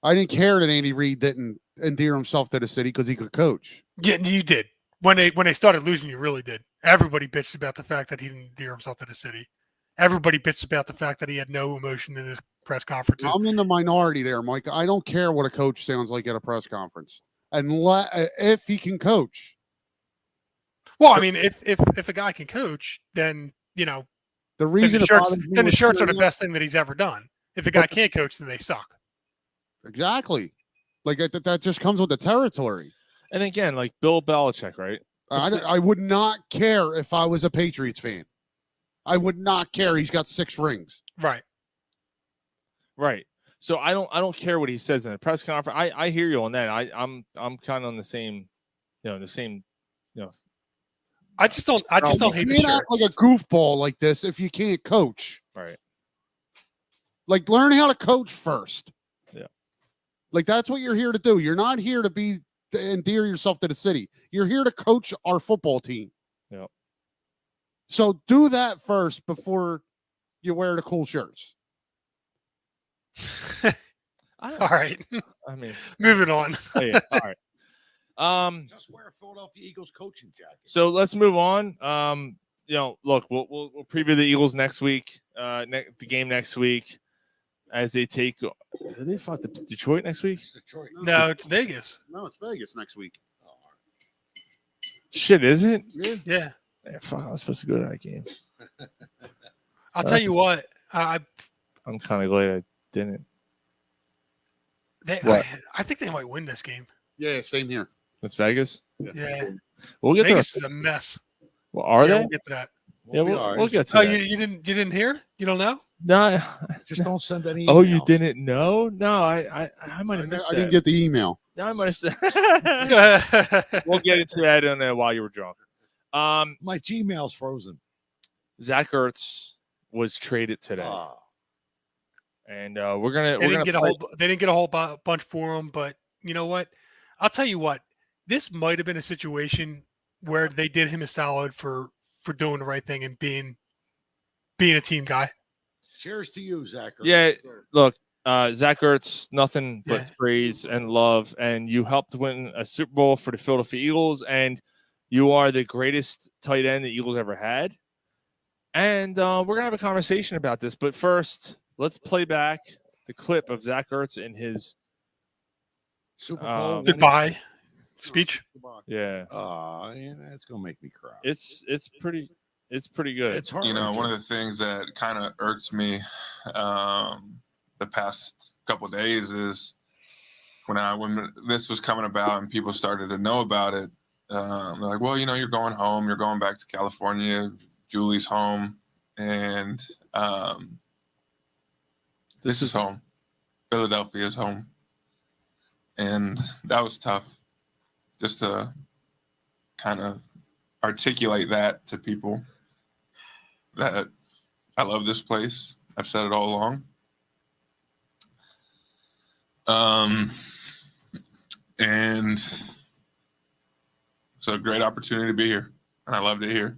I didn't care that Andy Reid didn't endear himself to the city because he could coach. Yeah, you did. When they started losing, you really did. Everybody bitched about the fact that he didn't endear himself to the city. Everybody bitched about the fact that he had no emotion in his press conferences. I'm in the minority there, Mike. I don't care what a coach sounds like at a press conference, if he can coach. Well, I mean, if a guy can coach, then the reason then the shirts are the best thing that he's ever done. If a guy can't coach, then they suck. Exactly. Like that just comes with the territory. And again, like Bill Belichick, right? I would not care if I was a Patriots fan. I would not care. He's got 6 rings. Right. Right. So I don't care what he says in the press conference. I hear you on that. I'm kind of on the same, I just don't hate the shirt. shirt. Like a goofball like this if you can't coach. Right. Like learn how to coach first. Yeah. Like that's what you're here to do. You're not here to endear yourself to the city. You're here to coach our football team. Yeah. So do that first before you wear the cool shirts. All right. I mean, moving on. Oh, yeah. All right. Just wear a Philadelphia Eagles coaching jacket. So let's move on. Look, we'll preview the Eagles next week. The game next week, as they take. They fought Detroit next week. It's Detroit. No, it's Vegas. No, it's Vegas next week. Shit, is it? Yeah. Yeah, fuck, I was supposed to go to that game. I'll tell you what. I'm kind of glad I didn't. I think they might win this game. Yeah, same here. That's Vegas. Yeah. We'll get Vegas to is a mess. Well, are they? We'll get to that. Yeah, we'll get to that. that. You didn't hear? You don't know? No. Just don't send any emails. Oh, you didn't know? No, I might have missed that. I didn't get the email. No, I might have. We'll get into that on while you were drunk. My Gmail's frozen. Zach Ertz was traded today, and we're gonna. They didn't get a whole bunch for him, but you know what? I'll tell you what. This might have been a situation where they did him a solid for doing the right thing and being a team guy. Cheers to you, Zach Ertz. Yeah, look, Zach Ertz, nothing but praise and love, and you helped win a Super Bowl for the Philadelphia Eagles, and you are the greatest tight end the Eagles ever had. And we're going to have a conversation about this. But first, let's play back the clip of Zach Ertz in his Super Bowl goodbye speech. Yeah. Yeah, that's going to make me cry. It's pretty good. It's hard. One of the things that kind of irks me the past couple of days is when this was coming about and people started to know about it. They're like, well, you're going home. You're going back to California. Julie's home. And this is home. Philadelphia's home. And that was tough. just to kind of articulate that to people that I love this place. I've said it all along. And it's a great opportunity to be here, and I loved it here.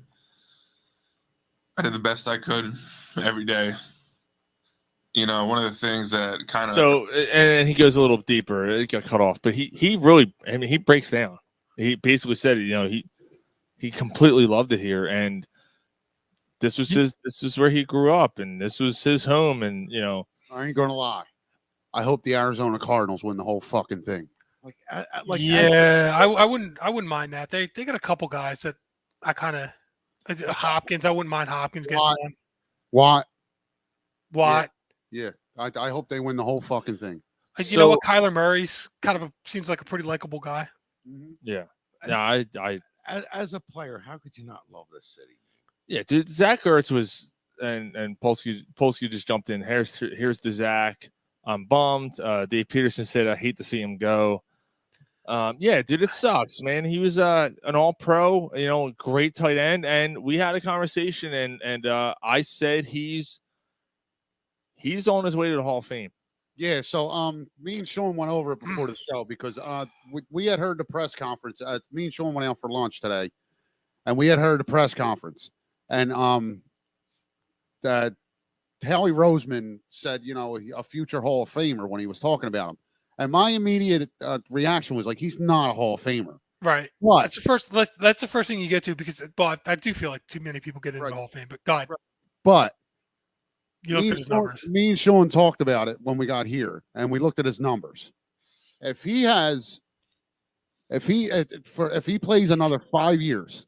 I did the best I could every day. You know, one of the things that kind of and he goes a little deeper. It got cut off, but he really, I mean, he breaks down. He basically said, you know, he completely loved it here, and this is where he grew up, and this was his home, and you know, I ain't gonna lie. I hope the Arizona Cardinals win the whole fucking thing. I wouldn't mind that. They got a couple guys that I kind of Hopkins. I wouldn't mind Hopkins getting one. Watt. Yeah. I hope they win the whole fucking thing. You know what? Kyler Murray's kind of seems like a pretty likable guy. Yeah. Yeah. As a player, how could you not love this city? Yeah, dude. Zach Ertz was and Polsky just jumped in. Here's the Zach. I'm bummed. Dave Peterson said, I hate to see him go. Yeah, dude, it sucks, man. He was an all-pro, you know, great tight end, and we had a conversation, and I said he's on his way to the Hall of Fame. Yeah, so me and Sean went over it before the show because we had heard the press conference. Me and Sean went out for lunch today, and we had heard the press conference, and that Howie Roseman said, you know, a future Hall of Famer when he was talking about him. And my immediate reaction was like, he's not a Hall of Famer. Right. What? That's the first thing you get to because, well, I do feel like too many people get into the Hall of Fame. But God. But you looked at his numbers. Me and Sean talked about it when we got here, and we looked at his numbers. If he plays another 5 years,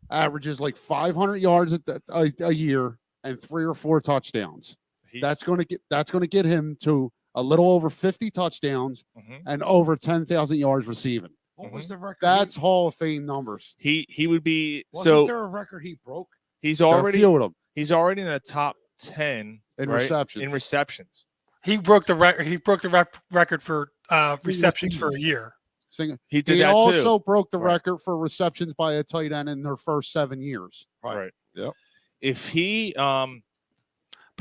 averages like 500 yards a year and 3 or 4 touchdowns, that's going to get him to a little over 50 touchdowns and over 10,000 yards receiving. What was the record? That's Hall of Fame numbers. He would be. Wasn't there a record he broke? He's already in the top 10 in receptions. In receptions, he broke the record. He broke the record for receptions for a year. He also broke the record for receptions by a tight end in their first 7 years. Right. Yep. If he, but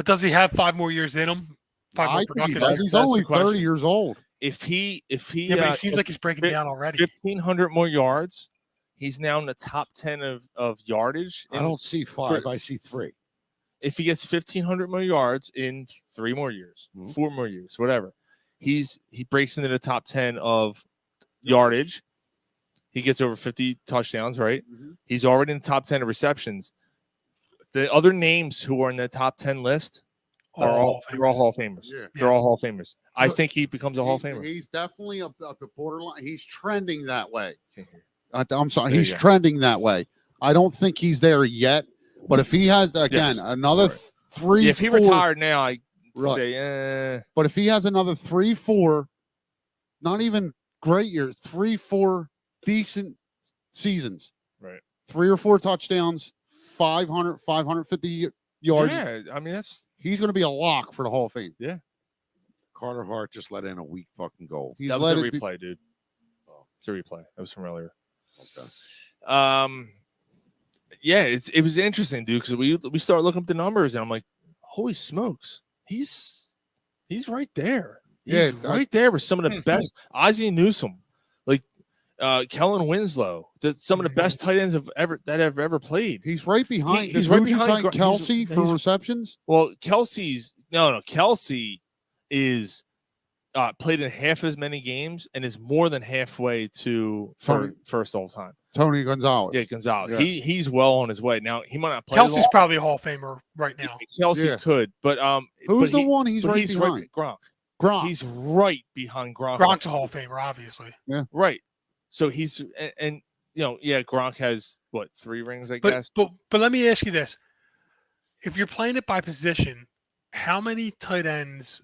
does he have 5 more years in him? 5 more productive. He's only 30 years old. If he, but he seems like he's breaking down already. 1,500 more yards. He's now in the top 10 of yardage. I don't see 5. I see 3. If he gets 1,500 more yards in 3 more years, 4 more years, whatever, he breaks into the top 10 of yardage. He gets over 50 touchdowns, right? He's already in the top 10 of receptions. The other names who are in the top 10 list are all Hall of Famers. Yeah. They're all Hall of Famers. I think he becomes a Hall of Famer. He's definitely up the borderline. He's trending that way. I'm sorry. He's trending that way. I don't think he's there yet. But if he has, another 3, if he retired now, I say, But if he has another 3, 4, not even great years, 3, 4 decent seasons, right? 3 or 4 touchdowns, 500, 550 yards. Yeah, I mean he's going to be a lock for the Hall of Fame. Yeah. Carter Hart just let in a weak fucking goal. That was a replay, dude. It's a replay. That was from earlier. Okay. Yeah, it was interesting, dude, because we started looking up the numbers, and I'm like, holy smokes, he's right there. He's right there with some of the best. Ozzie Newsome, like Kellen Winslow, some of the best tight ends that have ever played. He's right behind. He's right behind Kelsey for receptions. Well, Kelsey's Kelsey is played in half as many games and is more than halfway to first all time. Tony Gonzalez. Yeah, Gonzalez. Yeah. He's well on his way. Now he might not play. Kelsey's probably a Hall of Famer right now. Kelsey could, but who's the one he's right behind? Gronk. He's right behind Gronk. Gronk's a Hall of Famer, obviously. Yeah. Right. So he's and Gronk has what, 3 rings, I guess. But let me ask you this: if you're playing it by position, how many tight ends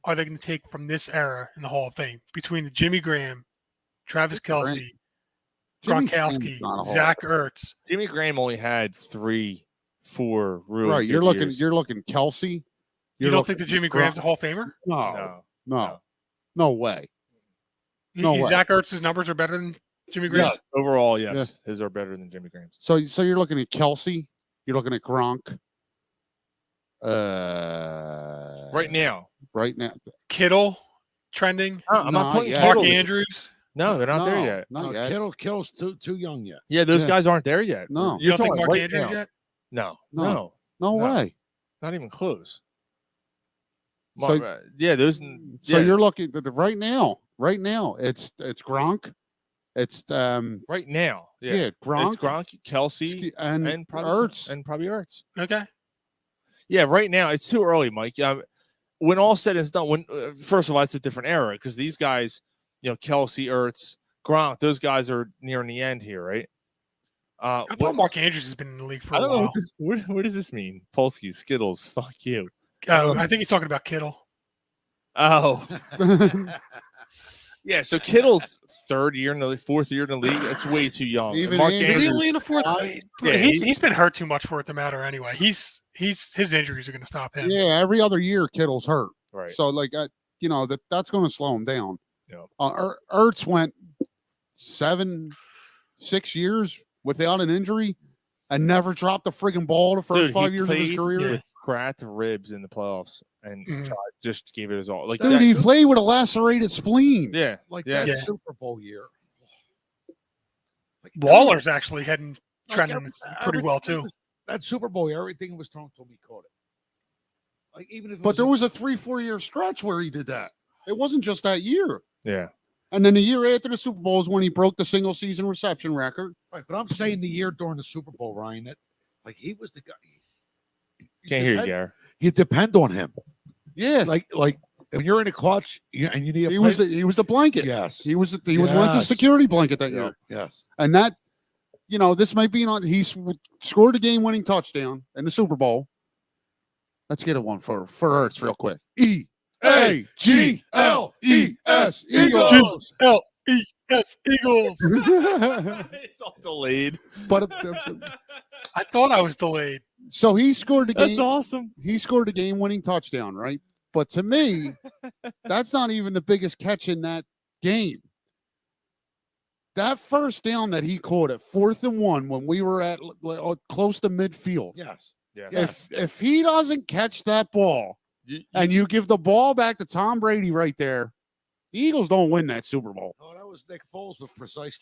are they going to take from this era in the Hall of Fame between the Jimmy Graham, Travis Kelce, Gronkowski, Zach Ertz? Jimmy Graham only had 3, 4 really. Right. You're looking Kelce. You don't think that Jimmy Graham's a Hall of Famer? No way. No way. Zach Ertz's numbers are better than Jimmy Graham. Yes. Overall, yes, his are better than Jimmy Graham's. So you're looking at Kelsey. You're looking at Gronk. Right now. Kittle trending. I'm not putting Mark Kittle. Andrews. No, they're not there yet. Not yet. Kittle's too young yet. Yeah, those guys aren't there yet. No. You don't think talking Mark right Andrews now. yet? No. No way. Not even close. So- those. So you're looking at right now. Right now, it's Gronk. It's right now. Yeah, Gronk, It's Gronk, Kelsey, and probably Ertz. and probably Ertz. Okay. Yeah, right now it's too early, Mike. When all said and done, first of all, it's a different era because these guys, Kelsey, Ertz, Gronk, those guys are nearing the end here, right? I thought Mark Andrews has been in the league for a while. I don't know what does this mean? Polsky, Skittles, fuck you. I think he's talking about Kittle. Oh. Yeah, so Kittle's fourth year in the league. That's way too young. Even Mark Is he only in the fourth? Yeah, he's been hurt too much for it to matter anyway. His injuries are going to stop him. Yeah, every other year Kittle's hurt. Right. So that's going to slow him down. Yeah. Ertz went 6 years without an injury and never dropped the friggin' ball the first 5 years of his career. With cracked ribs in the playoffs and just gave it his all. Like Dude, he played with a lacerated spleen. Yeah, that Super Bowl year. Waller's actually trending pretty well too. That Super Bowl year, everything was thrown to him. He caught it. Like even if, But there was a 3-4 year stretch where he did that. It wasn't just that year. Yeah. And then the year after the Super Bowl is when he broke the single season reception record. Right, but I'm saying the year during the Super Bowl, Ryan, that he was the guy. Can't hear you, Gary. You depend on him. Yeah, like when you're in a clutch and you need. He was the blanket. Yes, he was the security blanket that year. Yes, and that this might be on. He scored a game-winning touchdown in the Super Bowl. Let's get a one for Ertz real quick. EAGLES Eagles. LES Eagles. It's all delayed. But I thought I was delayed. So he scored the game. That's awesome. He scored a game-winning touchdown, right? But to me, that's not even the biggest catch in that game. That first down that he caught at 4th and 1 when we were at close to midfield. Yes. If he doesn't catch that ball and you give the ball back to Tom Brady right there, the Eagles don't win that Super Bowl. Oh, that was Nick Foles with precise.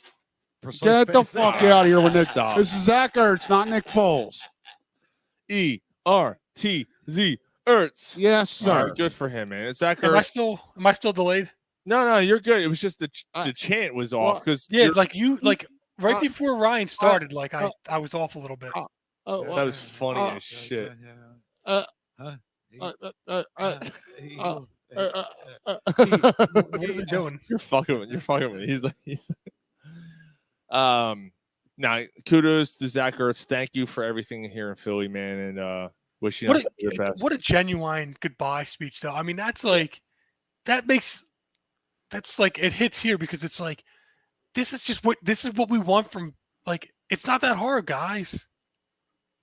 Get the fuck out of here with Nick. Stop. This is Zach Ertz, not Nick Foles. ERTZ Ertz. Yes, sir. Good for him, man. It's Zach Ertz. Am I still delayed? No, you're good. It was just the chant was off because right before Ryan started, I was off a little bit. That was funny as shit. What are we doing? You're fucking with me. He's now kudos to Zach Ertz. Thank you for everything here in Philly, man, and wish you your best. What a genuine goodbye speech, though. I mean, that's like it hits here because it's like this is what we want from it's not that hard, guys.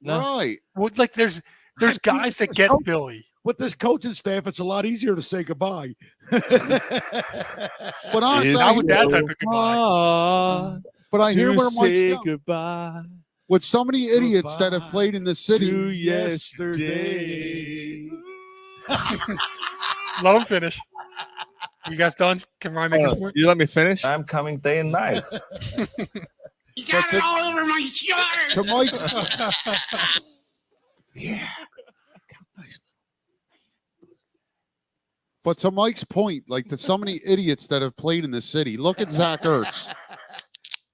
No. Right. There's guys that get Philly. With this coaching staff, it's a lot easier to say goodbye. But honestly, I was that type of goodbye. But I hear where Mike's going. Goodbye. With so many idiots that have played in the city yesterday. Let him finish. You guys done? Can Ryan make his point? You let me finish? I'm coming day and night. You got it all over my shirt. To Mike's, Yeah. but to Mike's point, to so many idiots that have played in the city, look at Zach Ertz.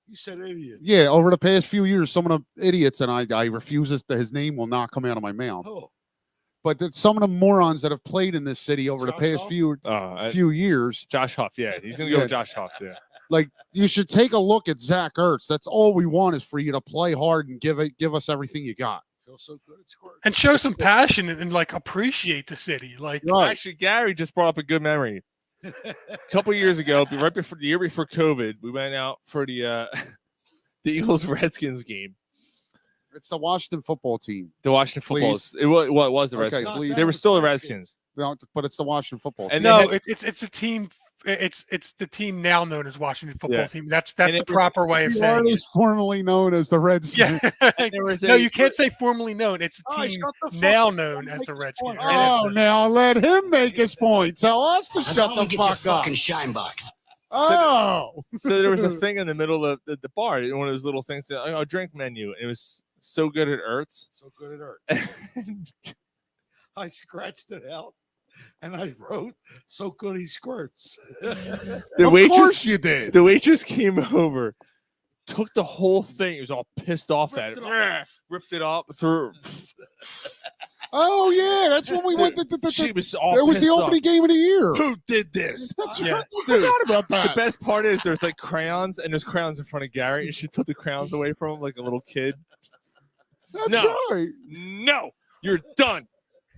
You said idiot. Yeah, over the past few years, some of the idiots, and I refuse his name will not come out of my mouth. Oh. But some of the morons that have played in this city over the past few years. Josh Huff, yeah. He's going to go with Josh Huff, yeah. You should take a look at Zach Ertz. That's all we want is for you to play hard and give us everything you got. Feel so good at scoring. And show some passion and appreciate the city. Right. Actually, Gary just brought up a good memory. A couple years ago, right before the year before COVID, we went out for the Eagles-Redskins game. It's the Washington football team. The Washington football. It was the Redskins. Please. They were still the Redskins. No, but it's the Washington football team. And it's a team it's the team now known as Washington Football Yeah. Team. That's And the it was- proper way of The saying it. artist formerly known as the Redskins. Yeah. There was No, a- you can't say formerly known. It's a All right, team shut the fuck now up. known as Make the his Redskins. point. Oh, now let him make his point. Tell us to shut the Get your fuck up. fucking shine box. Oh, So there was a thing in the middle of the bar, one of those little things, a drink menu. It was so good at Ertz. So good at Ertz. I scratched it out and I wrote, so good he squirts. The of waitress, course you did. the waitress came over, took the whole thing. He was all pissed off at it. Ripped it up, threw. Oh yeah, that's when we went. She was all. It was the pissed opening off. game of the year. Who did this? That's Yeah. right. I Dude, forgot about The that. best part is there's like crayons, and there's crayons in front of Gary, and she took the crayons away from him like a little kid. That's No. right. No, you're done.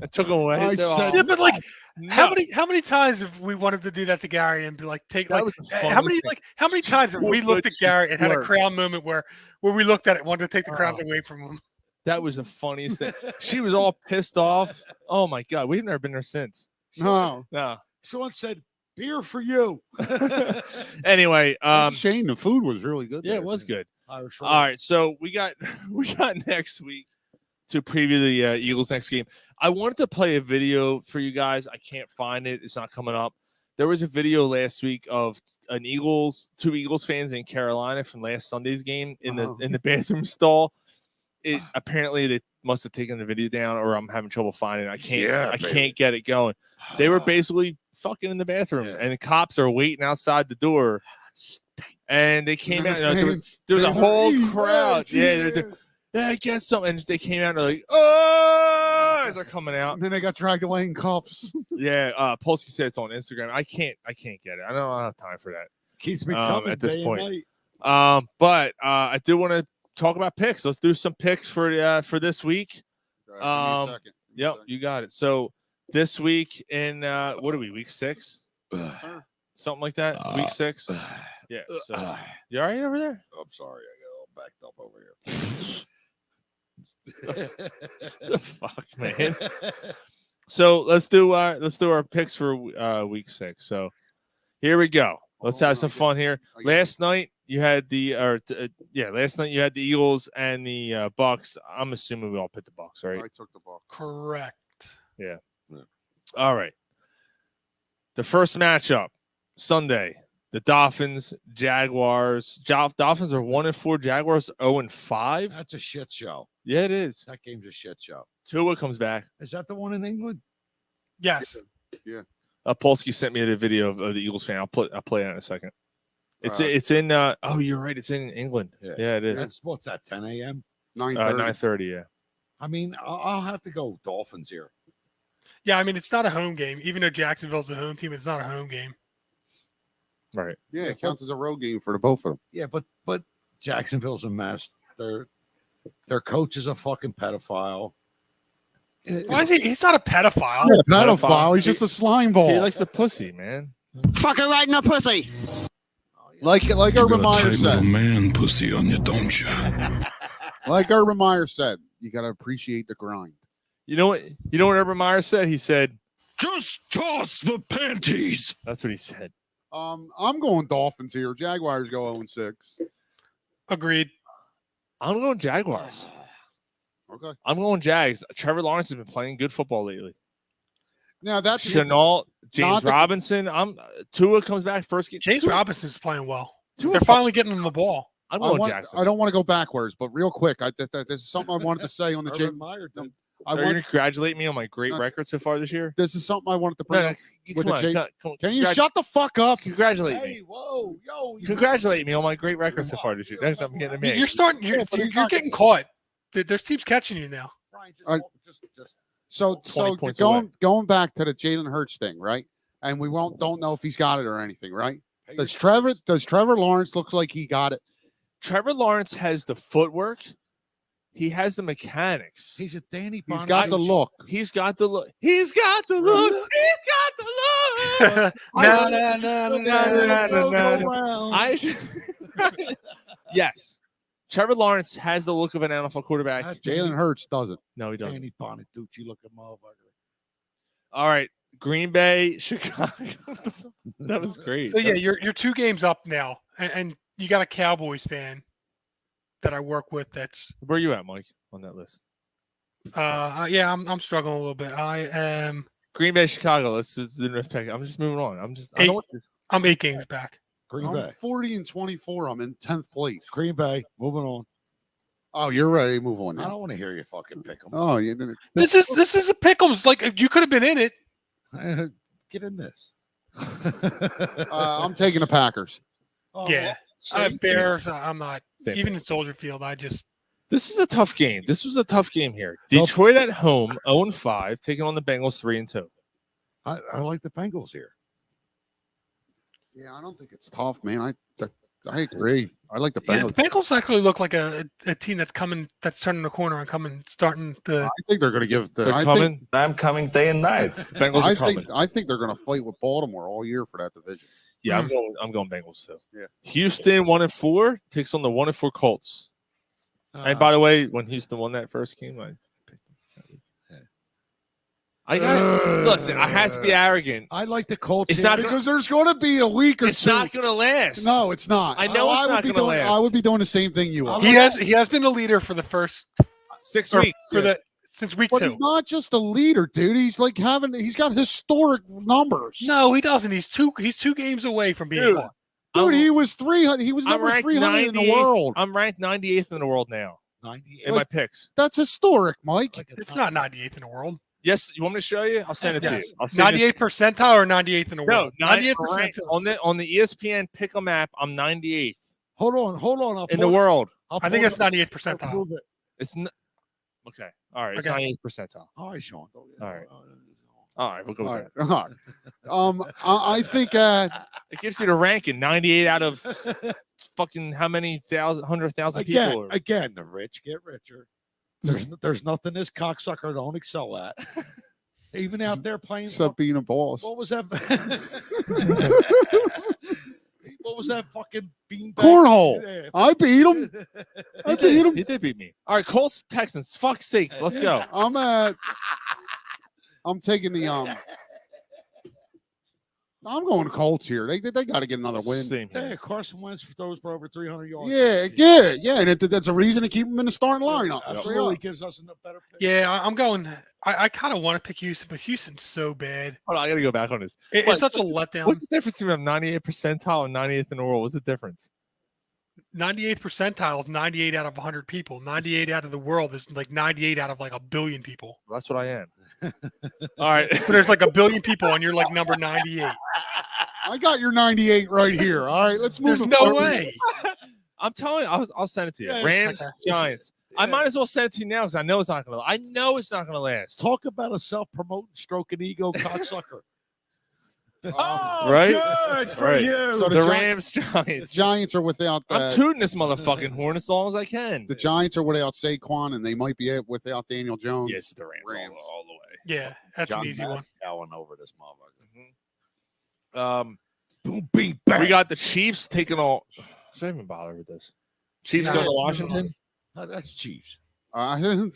And took him away. I They're all, said- Yeah, but like, no. how many times have we wanted to do that to Gary and be like, take That like, was the how many funniest thing. how many times have we so looked good, at Gary and had a smart. crown moment where we looked at it, wanted to take the crowns away from him? That was the funniest thing. She was all pissed off. Oh my god, we've never been there since. No. No. Sean said, beer for you. Anyway, It's a shame the food was really good. yeah, there. it was good. Irish All right, so we got next week to preview the Eagles next game. I wanted to play a video for you guys. I can't find it. It's not coming up. There was a video last week of two Eagles fans in Carolina from last Sunday's game in the bathroom stall. It apparently they must have taken the video down, or I'm having trouble finding it. I can't get it going. They were basically fucking in the bathroom, and the cops are waiting outside the door. And they came out. There was a whole crowd. Yeah, I guess something. And they came out and they're like, oh, as they're coming out. And then they got dragged away in cuffs. Yeah, Polsky said it's on Instagram. I can't get it. I don't have time for that. Keeps me coming at this day point. and night. But I do want to talk about picks. Let's do some picks for this week. Give me a second. Yep, you got it. So this week in what are we? Week 6, something like that. Week 6. Yeah. So you all right over there? I'm sorry, I got all backed up over here. The fuck, man. So let's do our picks for week 6. So here we go. Let's have some fun here. Last night you had the Eagles and the Bucs. I'm assuming we all picked the Bucs, right? I took the ball. Correct. Yeah. All right. The first matchup Sunday. The Dolphins, Jaguars. Dolphins are 1-4. Jaguars 0-5. That's a shit show. Yeah, it is. That game's a shit show. Tua comes back. Is that the one in England? Yes. Yeah. Polsky sent me the video of the Eagles fan. I'll play it in a second. It's in. Oh, you're right. It's in England. Yeah, it is. That's what's that? 10 a.m. 9:30. 9:30. Yeah. I mean, I'll have to go Dolphins here. Yeah, I mean, it's not a home game. Even though Jacksonville's the home team, it's not a home game. Right. Yeah, it counts as a road game for the both of them. Yeah, but Jacksonville's a mess. Their coach is a fucking pedophile. Why is he? He's not a pedophile. Yeah, pedophile. He's just a slime ball. He likes the pussy, man. Fucker right in the pussy. Like Urban Meyer said. man pussy on you, don't you? Like Urban Meyer said, you got to appreciate the grind. You know what Urban Meyer said? He said, Just toss the panties. that's what he said. I'm going Dolphins here. Jaguars go 0-6. Agreed. I'm going Jaguars. Okay. I'm going Jags. Trevor Lawrence has been playing good football lately. Now that's Chenault, James not the- Robinson. Tua comes back first game. James Robinson's playing well. Tua They're finally getting him the ball. I'm going Jackson. I don't want to go backwards, but real quick, this is something I wanted to say on the Urban Jim. Meyer did. I Are you going want, to congratulate me on my great record so far this year? this is something I wanted to bring No, up. come with the on, J- come on. Can you shut the fuck up? Congratulate Hey, me. whoa, yo. Congratulate me on my great record so far this year. Next time I'm getting a man. You're starting. You're getting caught. There's teams catching you now. Brian, just So 20 points away. going back to the Jalen Hurts thing, right? And we don't know if he's got it or anything, right? Does Trevor Lawrence look like he got it? Trevor Lawrence has the footwork. He has the mechanics. He's a Danny He's got the look. He's got the look. He's got the look. He's got the look. Yes. Trevor Lawrence has the look of an NFL quarterback. Jalen Hurts doesn't. No, he doesn't. Danny Bonaducci looking motherfucker. All right. Green Bay, Chicago. That was great. So yeah, you're 2 games up now, and you got a Cowboys fan that I work with. That's where are you at, Mike, on that list? Yeah, I'm struggling a little bit. I am Green Bay, Chicago. I'm just moving on. I'm 8 games back. Green Bay 40-24. I'm in 10th place. Green Bay. Moving on. Oh, you're ready. Move on now. I don't want to hear you fucking pick them. Oh, yeah. This is a pick'ems. Like you could have been in it. Get in this. I'm taking the Packers. Oh, Yeah, Bears. I'm not. Even in Soldier Field, This is a tough game. This was a tough game here. Detroit at home, 0-5, taking on the Bengals 3-2. I like the Bengals here. Yeah, I don't think it's tough, man. I agree. I like the Bengals. Yeah, the Bengals actually look like a team that's turning the corner and starting to. I think they're going to give. I'm coming day and night. Bengals are coming. I think they're going to fight with Baltimore all year for that division. Yeah, I'm going Bengals too. Yeah. Houston 1-4 takes on the 1-4 Colts. And by the way, when Houston won that first game, I listen. I had to be arrogant. I like the Colts. It's not because there's going to be a week or it's two. It's not going to last. No, it's not. I know it's not going to last. I would be doing the same thing you are. He has been the leader for the first 6 weeks since week 2. But he's not just a leader, dude. He's he's got historic numbers. No, he doesn't. He's 2 games away from being caught. Dude, he was 300. He was number 300 in the world. I'm ranked 98th in the world now. 98 in my picks. That's historic, Mike. It's not 98th in the world. Yes, you want me to show you? I'll send it to you. 98th percentile or 98th in the world? No, 98th percentile. On the ESPN Pick'em app, I'm 98th. Hold on. In the world. I think it's 98th percentile. It's okay. All right. It's 98th percentile. All right, Sean. All right. All right, we'll go with that. All right. I think it gives you the ranking 98 out of fucking how many 100,000 people. Again, the rich get richer. There's nothing this cocksucker don't excel at. Even out there playing, except being a boss. What was that? What was that fucking beanbag? Cornhole. Yeah. I beat him. He did beat me. All right, Colts, Texans. Fuck's sake, let's go. I'm taking the I'm going Colts here. They got to get another win. Yeah, Carson Wentz throws for over 300 yards. Yeah, and that's a reason to keep him in the starting lineup. Absolutely gives us a better pick. Yeah, I'm going. I kind of want to pick Houston, but Houston's so bad. Hold on, I got to go back on this. It's such a letdown. What's the difference between 98th percentile and 98th in the world? What's the difference? 98th percentile is 98 out of 100 people. 98 out of the world is like 98 out of like a billion people. Well, that's what I am. All right. So there's like a billion people, and you're like number 98. I got your 98 right here. All right, let's move. There's no way. I'm telling you, I'll send it to you. Yeah, Rams, Giants. I might as well send it to you now because I know it's not going to. I know it's not going to last. Talk about a self-promoting, stroking ego cocksucker. Right? Good for you. So the Rams, Giants. The Giants are without. I'm tooting this motherfucking horn as long as I can. The Giants are without Saquon, and they might be without Daniel Jones. Yes, the Rams. All the way. Yeah, that's an easy one. Going over this motherfucker. Boom, bing, bang. We got the Chiefs taking all. Should I even bother with this? Chiefs going to Washington. That's Chiefs. I don't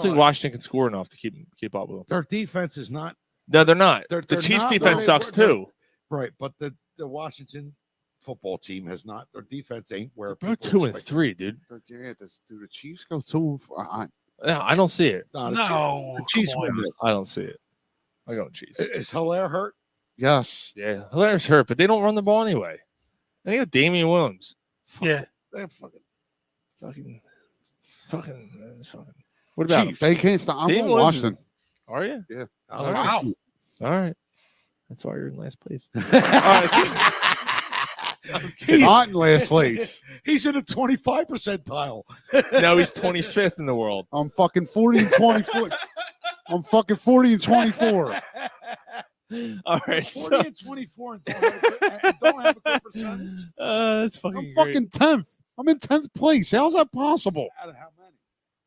think Washington can score enough to keep up with them. Their defense is not. No, they're not. They're the Chiefs' not, defense sucks too. Right, but the Washington football team has not. Their defense ain't where. They're 2-3, dude. Yeah, do the Chiefs go 2? Yeah, I don't see it. No, the Chiefs win this. I don't see it. I go Chiefs. Is Hilaire hurt? Yes. Yeah, Hilaire's hurt, but they don't run the ball anyway. They got Damian Williams. Yeah. They're fucking. What about Chiefs? They can't stop. I'm Damian going Williams Washington. Are you? Yeah. All right. Wow. All right. That's why you're in last place. All right. Not in last place. He's in the 25 percentile. No, he's 25th in the world. I'm fucking 40 and 24. I'm fucking 40 and 24. All right. 40 and 24 and don't have a good percentage. That's fucking I'm great. fucking 10th. I'm in 10th place. How's that possible? Out of how many?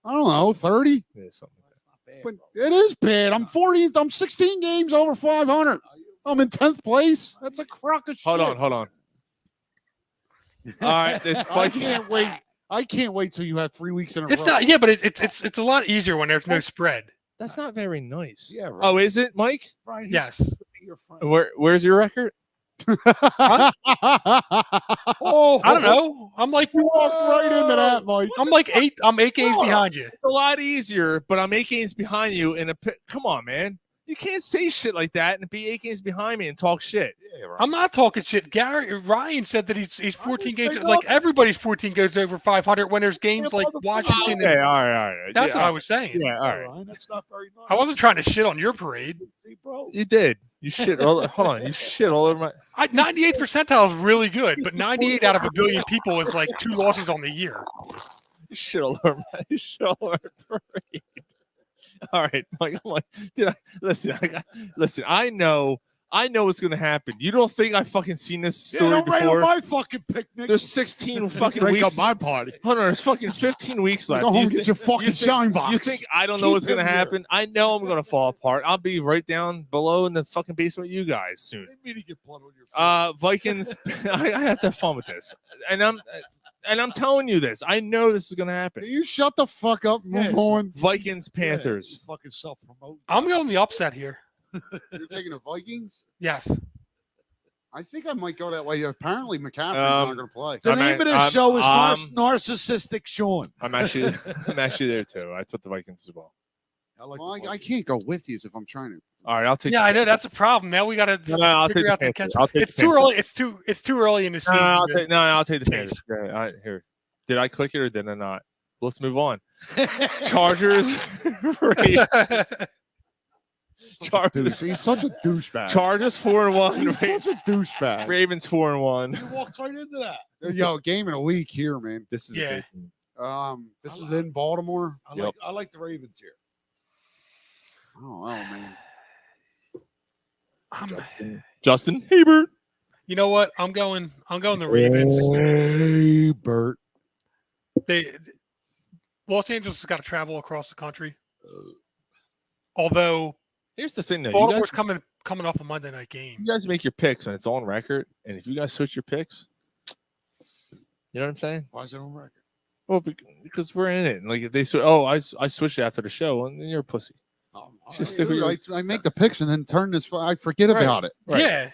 I don't know, 30. Yeah, something like that. But it is bad. I'm 40. I'm 16 games over 500. I'm in 10th place. That's a crock of shit. Hold on. All right. I can't wait. I can't wait till you have 3 weeks in a row. It's not. Yeah, but it's a lot easier when there's no spread. That's not very nice. Yeah. Right. Oh, is it, Mike? Right. Yes. Your friend. Where's your record? Huh? Oh, I don't know. I'm like you walked right into that, Mike. I'm like 8. I'm 8 games behind you. It's a lot easier, but I'm 8 games behind you. Come on, man. You can't say shit like that and be 8 games behind me and talk shit. Yeah, right. I'm not talking shit. Ryan said that he's 14 games. Like everybody's 14 goes over 500 when there's games like Washington. Okay, all right. That's what I was saying. Yeah, all right. Ryan, that's not very nice. I wasn't trying to shit on your parade. Bro. You did. You shit. Hold on. You shit all over my. 98th percentile is really good, but 98 out of a billion people is like 2 losses on the year. You shit all over my parade. All right, Mike. I'm like, listen. I know what's gonna happen. You don't think I fucking seen this story don't before? rain on my fucking picnic. There's 16 fucking Break weeks. up my party. Hold on, there's fucking 15 weeks left. Go home and get your fucking shine box. You think I don't know what's gonna happen? I know I'm gonna fall apart. I'll be right down below in the fucking basement with you guys soon. Vikings. I have to have fun with this, and I'm telling you this. I know this is gonna happen. Can you shut the fuck up and move on? Vikings, Panthers. Fucking self-promote. I'm going the upset here. You're taking the Vikings? Yes. I think I might go that way. Apparently, McCaffrey's not going to play. The name of this show is Narcissistic Sean. I'm actually there too. I took the Vikings as well. I can't go with you if I'm trying to. All right, I'll take. Yeah, I know that's a problem. Now we got to figure out the catch. It's too early. It's too early in the season. I'll take the Panthers. Here, did I click it or did I not? Let's move on. Chargers. Chargers. He's such a douchebag. Chargers 4-1. He's such a douchebag. Ravens 4-1. You walked right into that. Yo, game in a week here, man. This is a big one. This is in Baltimore. I like the Ravens here. Oh man. Justin Hebert. You know what? I'm going the Ravens. Hebert. Los Angeles has got to travel across the country. Although here's the thing, though, Baltimore's coming off a Monday night game. You guys make your picks and it's on record, and if you guys switch your picks, you know what I'm saying? Why is it on record? Well, because we're in it. And like if they say, "Oh, I switched it after the show," and then you're a pussy. Just stick with your. I make the picks and then turn this. I forget about it. Right. Yeah.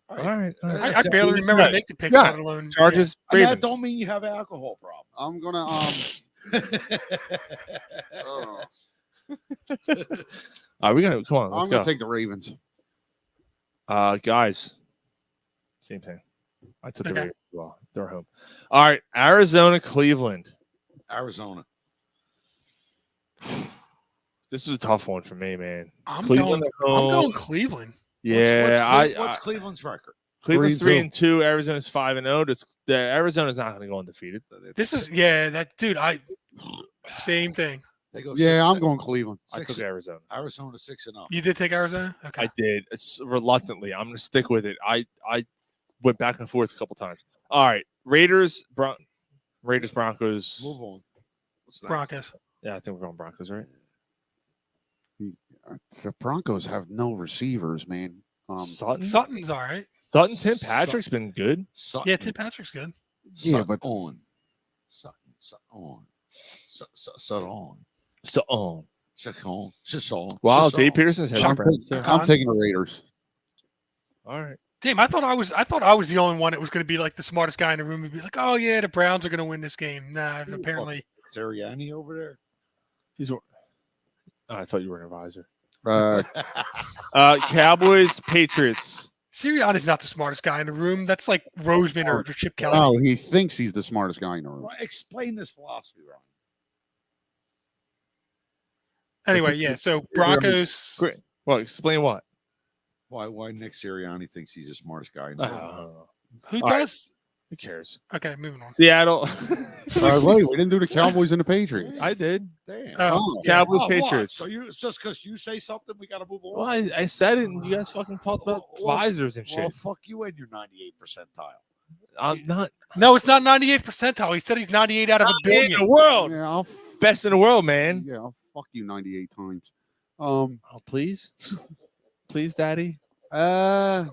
All right. I barely remember to make the picks, let alone Chargers. Yeah. That don't mean you have an alcohol problem. I'm gonna we gotta come on. Let's I'm gonna go. take the Ravens. Guys, same thing. I took the Ravens as well. They're home. All right, Arizona, Cleveland. Arizona. This was a tough one for me, man. I'm going Cleveland. Yeah, what's Cleveland's record? Cleveland's 3-2. Arizona's 5-0. Arizona's not going to go undefeated. This is same thing. I'm going Cleveland. I took Arizona. Arizona 6-0. You did take Arizona? Okay. I did. It's reluctantly. I'm going to stick with it. I went back and forth a couple times. All right, Raiders, Broncos. Move on. Broncos. Yeah, I think we're going Broncos, right? The Broncos have no receivers, man. Sutton's all right. Tim Patrick's been good. Yeah, Tim Patrick's good. Yeah, but on. Wow, Dave Peterson's had I'm taking the Raiders. All right. Damn, I thought I was the only one that was going to be like the smartest guy in the room and be like, "Oh yeah, the Browns are going to win this game." Nah, apparently Sirianni over there. I thought you were an advisor. Cowboys, Patriots. Sirianni's not the smartest guy in the room. That's like Roseman or Chip Kelly. Oh, he thinks he's the smartest guy in the room. Explain this philosophy, Ryan. Anyway, yeah. So Broncos. Great. Well, explain what. Why Nick Sirianni thinks he's the smartest guy in the room? Who does? Who cares? Okay, moving on. Seattle. Wait, we didn't do the Cowboys and the Patriots. I did. Damn. Cowboys, What? Patriots. So it's just because you say something, we got to move on. Well, I said it, and you guys fucking talked about visors and shit. Well, fuck you and your 98 percentile. I'm not. No, it's not 98th percentile. He said he's 98 out of a billion. In the world. Yeah, Best in the world, man. Yeah, I'll fuck you 98 times. Oh, please, please, Daddy. Yeah,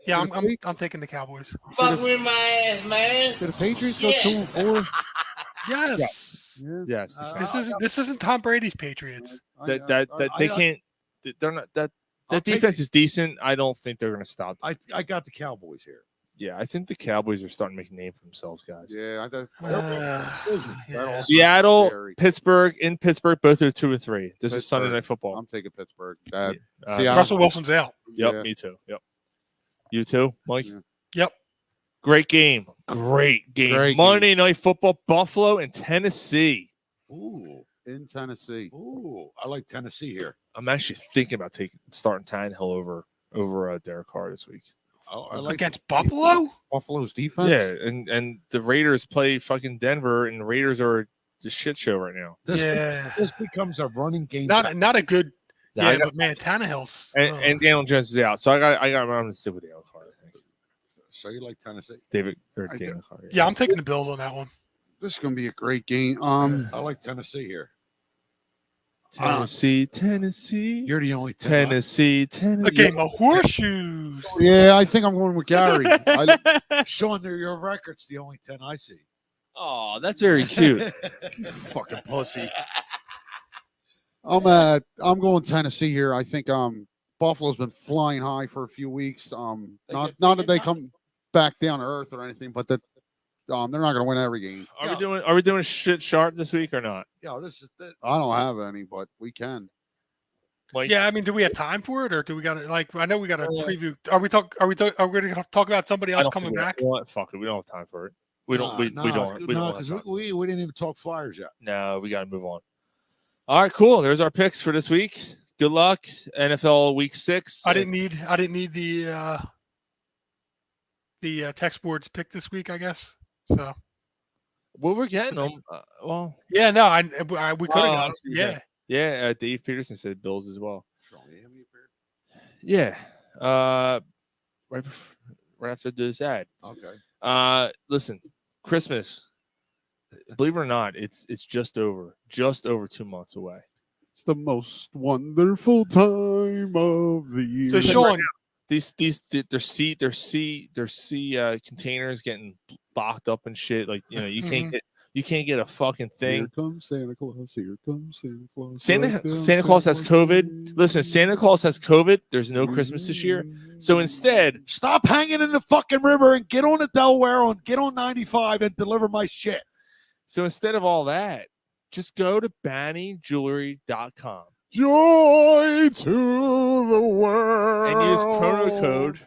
I'm taking the Cowboys. Fuck with my ass, man. Did the Patriots go 2-4? Yes. Yes. This isn't Tom Brady's Patriots. They can't. They're not that. That defense is decent. I don't think they're going to stop. I got the Cowboys here. Yeah, I think the Cowboys are starting to make a name for themselves, guys. Yeah, Seattle, Pittsburgh, both are 2 or 3. This is Sunday Night Football. I'm taking Pittsburgh. Russell Wilson's out. Yep, me too. Yep. You too, Mike? Yep. Great game. Great game. Monday Night Football, Buffalo and Tennessee. Ooh. In Tennessee. Ooh, I like Tennessee here. I'm actually thinking about starting Tannehill over Derek Carr this week. Oh, I like against Buffalo? Buffalo's defense? Yeah, and the Raiders play fucking Denver, and the Raiders are the shit show right now. This becomes a running game. Not a good. But man, Tannehill's and Daniel Jones is out, so I'm gonna stick with Daniel Carr. I think. So you like Tennessee? Daniel Carr. Yeah, I'm taking the Bills on that one. This is gonna be a great game. I like Tennessee here. Tennessee. You're the only Tennessee. A game of horseshoes. Yeah, I think I'm going with Gary. Sean, your record's the only 10 I see. Oh, that's very cute. Fucking pussy. I'm going Tennessee here. I think Buffalo's been flying high for a few weeks. Not that they come back down to earth or anything, but that they're not going to win every game. Are we doing shit sharp this week or not? Yeah, this is. I don't have any, but we can. Yeah, I mean, do we have time for it, or do we got to I know we got to preview. Are we going to talk about somebody else coming back? Fuck it, we don't have time for it. We don't. We don't. Because we didn't even talk Flyers yet. No, we got to move on. All right, cool. There's our picks for this week. Good luck, NFL Week 6. I didn't need the text boards pick this week, I guess. So, well, we're getting them. Yeah, no, we could have got yeah. Dave Peterson said Bills as well. Yeah. Right after this ad. Okay. Listen, Christmas. Believe it or not, it's just over 2 months away. It's the most wonderful time of the year. So, Sean, their sea containers getting blocked up and shit. Like, you can't get a fucking thing. Here comes Santa Claus. Here comes Santa Claus. Santa Claus has COVID. Listen, Santa Claus has COVID. There's no Christmas this year. So instead, stop hanging in the fucking river and get on the Delaware get on 95 and deliver my shit. So instead of all that, just go to BannyJewelry.com. Joy to the world. And use promo code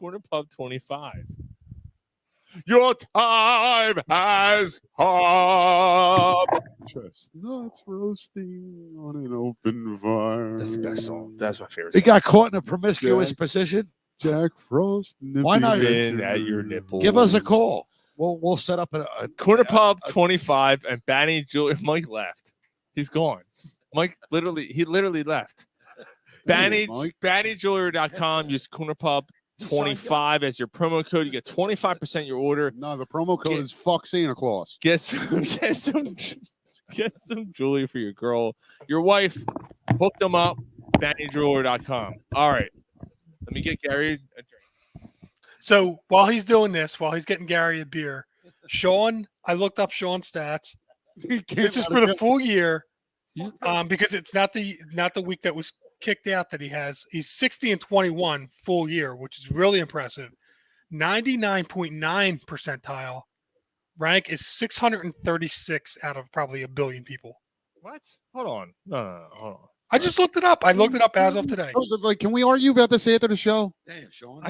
CornerPub25. Your time has come. Chestnuts roasting on an open fire. That's the best song. That's my favorite He song. got caught in a promiscuous position. Jack Frost. Why not? In at your nipples. Give us a call. We'll set up a CornerPub25 and Banny Jewelry. Mike left. He's gone. Mike literally left. BannyJewelry.com. Use CornerPub25 as your promo code. You get 25% your order. No, the promo code is fuck Santa Claus. Get some jewelry for your girl, your wife. Hook them up. BannyJewelry.com. All right. Let me get Gary a drink. So while he's doing this, while he's getting Gary a beer, Sean, I looked up Sean's stats. This is for the full year, because it's not the week that was kicked out that he has. He's 60-21 full year, which is really impressive. 99.9 percentile rank is 636 out of probably a billion people. What? Hold on. No, hold on. I just looked it up. I looked it up as of today. Like, can we argue about this after the show? Damn, Sean.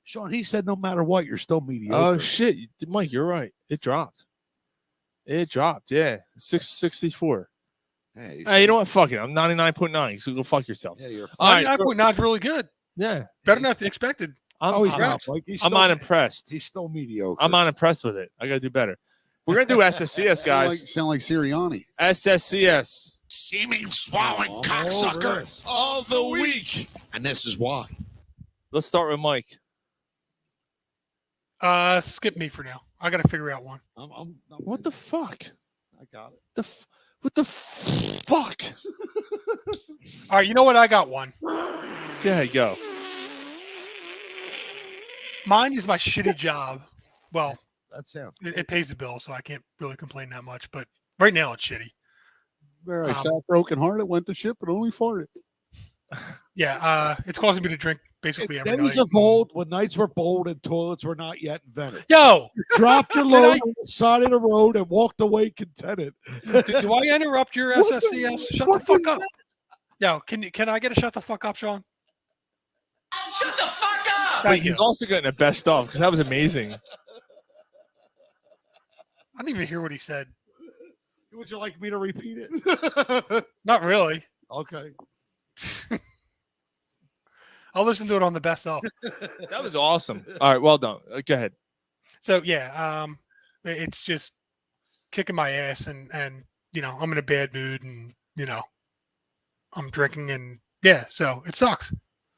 Sean, he said no matter what, you're still mediocre. Oh shit, Mike, you're right. It dropped. Yeah, 664. Hey, you know what? Fuck it. I'm 99.9. So go fuck yourself. Yeah, you're 99.9 is really good. Yeah, better than I expected. I'm not impressed. He's still mediocre. I'm not impressed with it. I gotta do better. We're gonna do SSCS, guys. Sound like Sirianni. SSCS. Seeming swallowing cocksucker of the week. And this is why. Let's start with Mike. Skip me for now. I got to figure out one. What the fuck? I got it. What the fuck? All right, you know what? I got one. Go. Mine is my shitty job. Well, That sounds. It pays the bill, so I can't really complain that much. But right now, it's shitty. Where I sat broken hearted, went to shit, but only farted. Yeah, it's causing me to drink basically every Days night. of old, when nights were bold and toilets were not yet invented. Yo, you dropped your load on the side of the road and walked away contented. do I interrupt your SSCS? Shut the fuck up. Yo, can I get a shut the fuck up, Sean? Shut the fuck up! Thank you. He's also getting a best of because that was amazing. I didn't even hear what he said. Would you like me to repeat it? Not really. Okay. I'll listen to it on the best of. That was awesome. All right, well done. Go ahead. So yeah, it's just kicking my ass, and I'm in a bad mood, and I'm drinking, and yeah, so it sucks.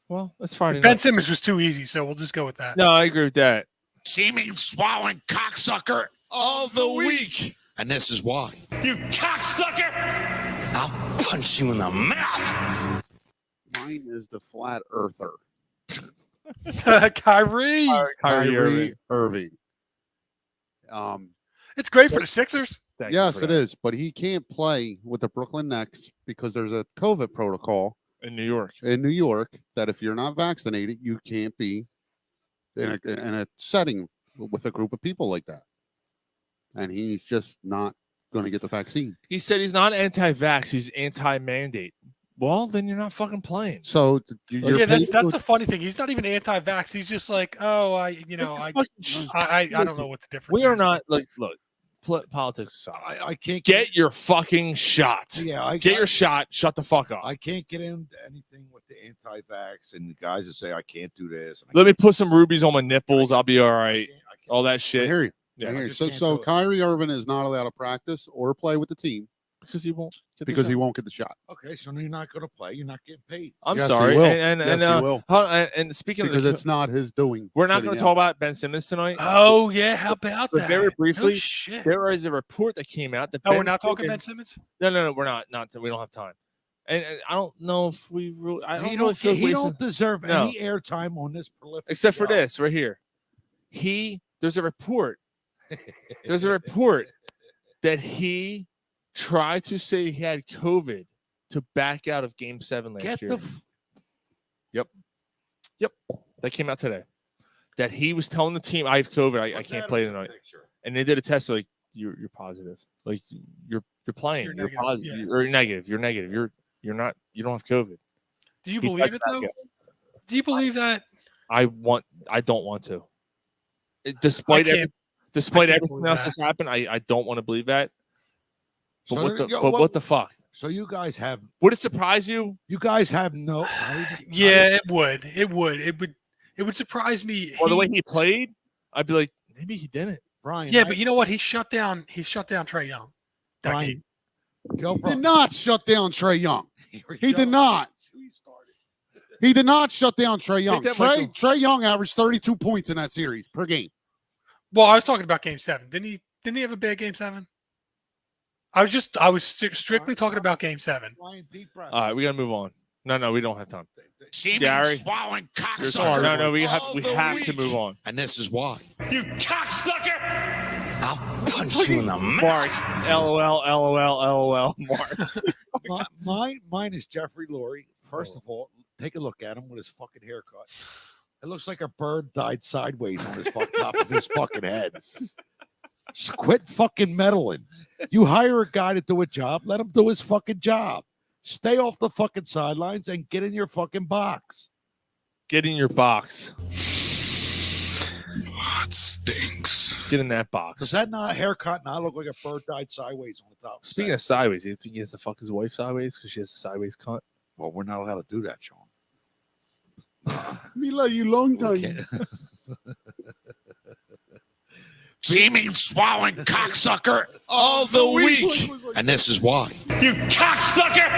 Well, it's Friday. Ben Simmons was too easy, so we'll just go with that. No, I agree with that. Seeming swallowing cocksucker of the week. And this is why. You cocksucker! I'll punch you in the mouth. Mine is the flat earther. Kyrie Irving. It's great for the Sixers. Yes, it is, but he can't play with the Brooklyn Nets because there's a COVID protocol in New York. That if you're not vaccinated, you can't be in a setting with a group of people like that. And he's just not going to get the vaccine. He said he's not anti-vax; he's anti-mandate. Well, then you're not fucking playing. So that's the funny thing. He's not even anti-vax. He's just like, oh, I don't know what the difference. We are not like look. Politics aside, I can't get your fucking shot. Yeah, get your shot. Shut the fuck up. I can't get into anything with the anti-vax and the guys that say I can't do this. Let me put some rubies on my nipples. I'll be all right. All that shit. I hear you. Yeah. I hear you. So Kyrie Irving is not allowed to practice or play with the team because he won't. He won't get the shot. Okay, so you're not going to play. You're not getting paid. I'm Yes, sorry. he will. He will. And speaking because of it's not his doing. We're not going to talk about Ben Simmons tonight. Oh yeah, how about but that? Very briefly, No shit. there is a report that came out that we're not talking Ben Simmons. No, we're not. We don't have time. And I don't know if we really. I don't He really feel he don't deserve any airtime on this prolific. Except for this right here. There's a report. There's a report that he tried to say he had COVID to back out of Game 7 last year. Yep. That came out today. That he was telling the team, "I have COVID. I can't play tonight." And they did a test. Like you're positive. Like you're playing. You're positive. Yeah. You're negative. You're negative. You're not. You don't have COVID. Do you believe it though? Do you believe that? I don't want to. Despite everything else that's happened, I don't want to believe that. But what the fuck? So you guys have? Would it surprise you? You guys have no. Yeah, it would. It would surprise me. Well, the way he played, I'd be like, maybe he didn't. Brian. Yeah, but you know what? He shut down Trae Young. Brian, he did not shut down Trae Young. He did not. He did not shut down Trae Young. Trae Young averaged 32 points in that series per game. Well, I was talking about Game 7. Didn't he have a bad Game 7? I was strictly talking about Game 7. All right, we gotta move on. No, we don't have time. Gary, swallowing cocksucker. No, we have to move on. And this is why. You cocksucker! I'll punch you in the mouth. Mark, LOL, Mark. Mine is Jeffrey Lurie. First of all, take a look at him with his fucking haircut. It looks like a bird died sideways on his top of his fucking head. Just quit fucking meddling. You hire a guy to do a job, let him do his fucking job. Stay off the fucking sidelines and get in your fucking box. Get in your box. It stinks. Get in that box. Does that haircut not look like a bird died sideways on the top? Speaking of sideways, if he gets to fuck his wife sideways because she has a sideways cut. Well, we're not allowed to do that, Sean. We love you long time. Seeming swallowing cocksucker of the week. And this is why. You cocksucker!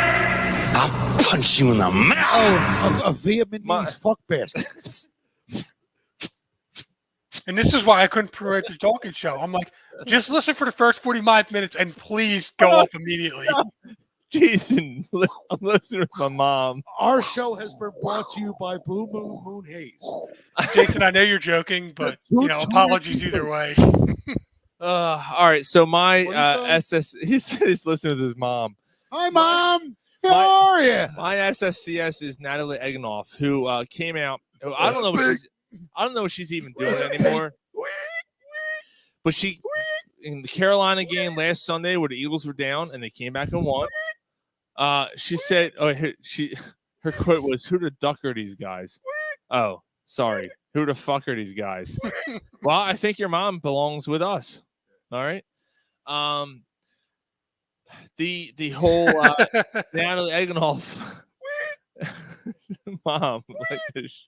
I'll punch you in the mouth. Oh, a Vietnamese fuck basket. And this is why I couldn't promote the talking show. I'm like, just listen for the first 45 minutes and please go off immediately. Jason, I'm listening with my mom. Our show has been brought to you by Blue Moon Haze. Jason, I know you're joking, but apologies either way. All right. So my he said he's listening with his mom. Hi, Mom. How are you? My SSCS is Natalie Eganoff, who came out. I don't know what she's even doing anymore. But she in the Carolina game last Sunday, where the Eagles were down and they came back and won. She said, her quote was, "Who the duck are these guys?" Oh, sorry. Who the fuck are these guys? Well, I think your mom belongs with us. All right. The whole Natalie Eganoff mom like this.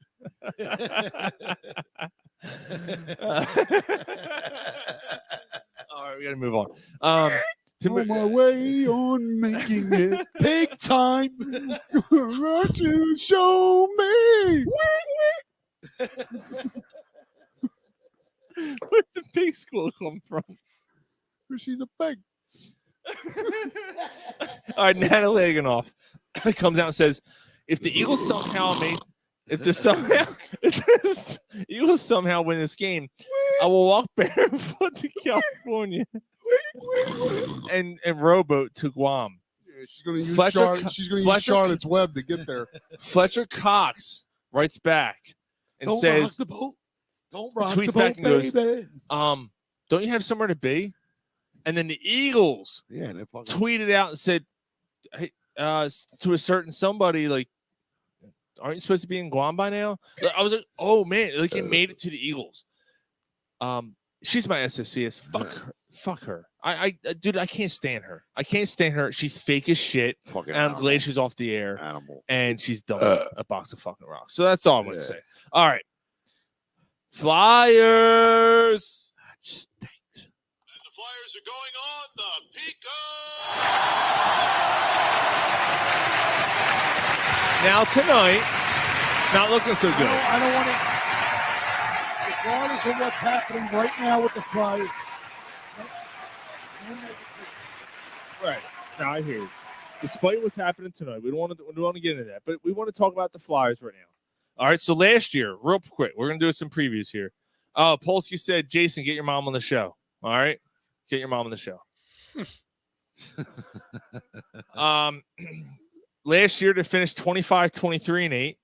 All right, we gotta move on. On my way on making it big time. Won't you show me? Where'd the pig school come from? She's a pig. All right, Natalie Eganoff comes out and says, if the Eagles somehow Eagles somehow win this game, I will walk barefoot to California and rowboat to Guam. Yeah, she's going to use Charlotte's Web to get there. Fletcher Cox writes back and Don't says, rock the boat. Don't rock tweets the boat, back and goes, baby. don't you have somewhere to be? And then the Eagles tweeted out and said, hey, to a certain somebody, like, aren't you supposed to be in Guam by now? I was like, oh man, like it made it to the Eagles. She's my SOCS. Fuck her. Dude, I can't stand her. I can't stand her. She's fake as shit. And I'm glad she's off the air. And she's done a box of fucking rocks. So that's all I'm gonna say. All right. Flyers. That stinks. And the Flyers are going on the Pico. Now tonight, not looking so good. I don't want to, regardless of what's happening right now with the Flyers. Right. Now I hear you. Despite what's happening tonight, we don't want to get into that, but we want to talk about the Flyers right now. All right. So last year, real quick, we're gonna do some previews here. Polsky said, Jason, get your mom on the show. All right, get your mom on the show. Last year to finish 25, 23, and 8,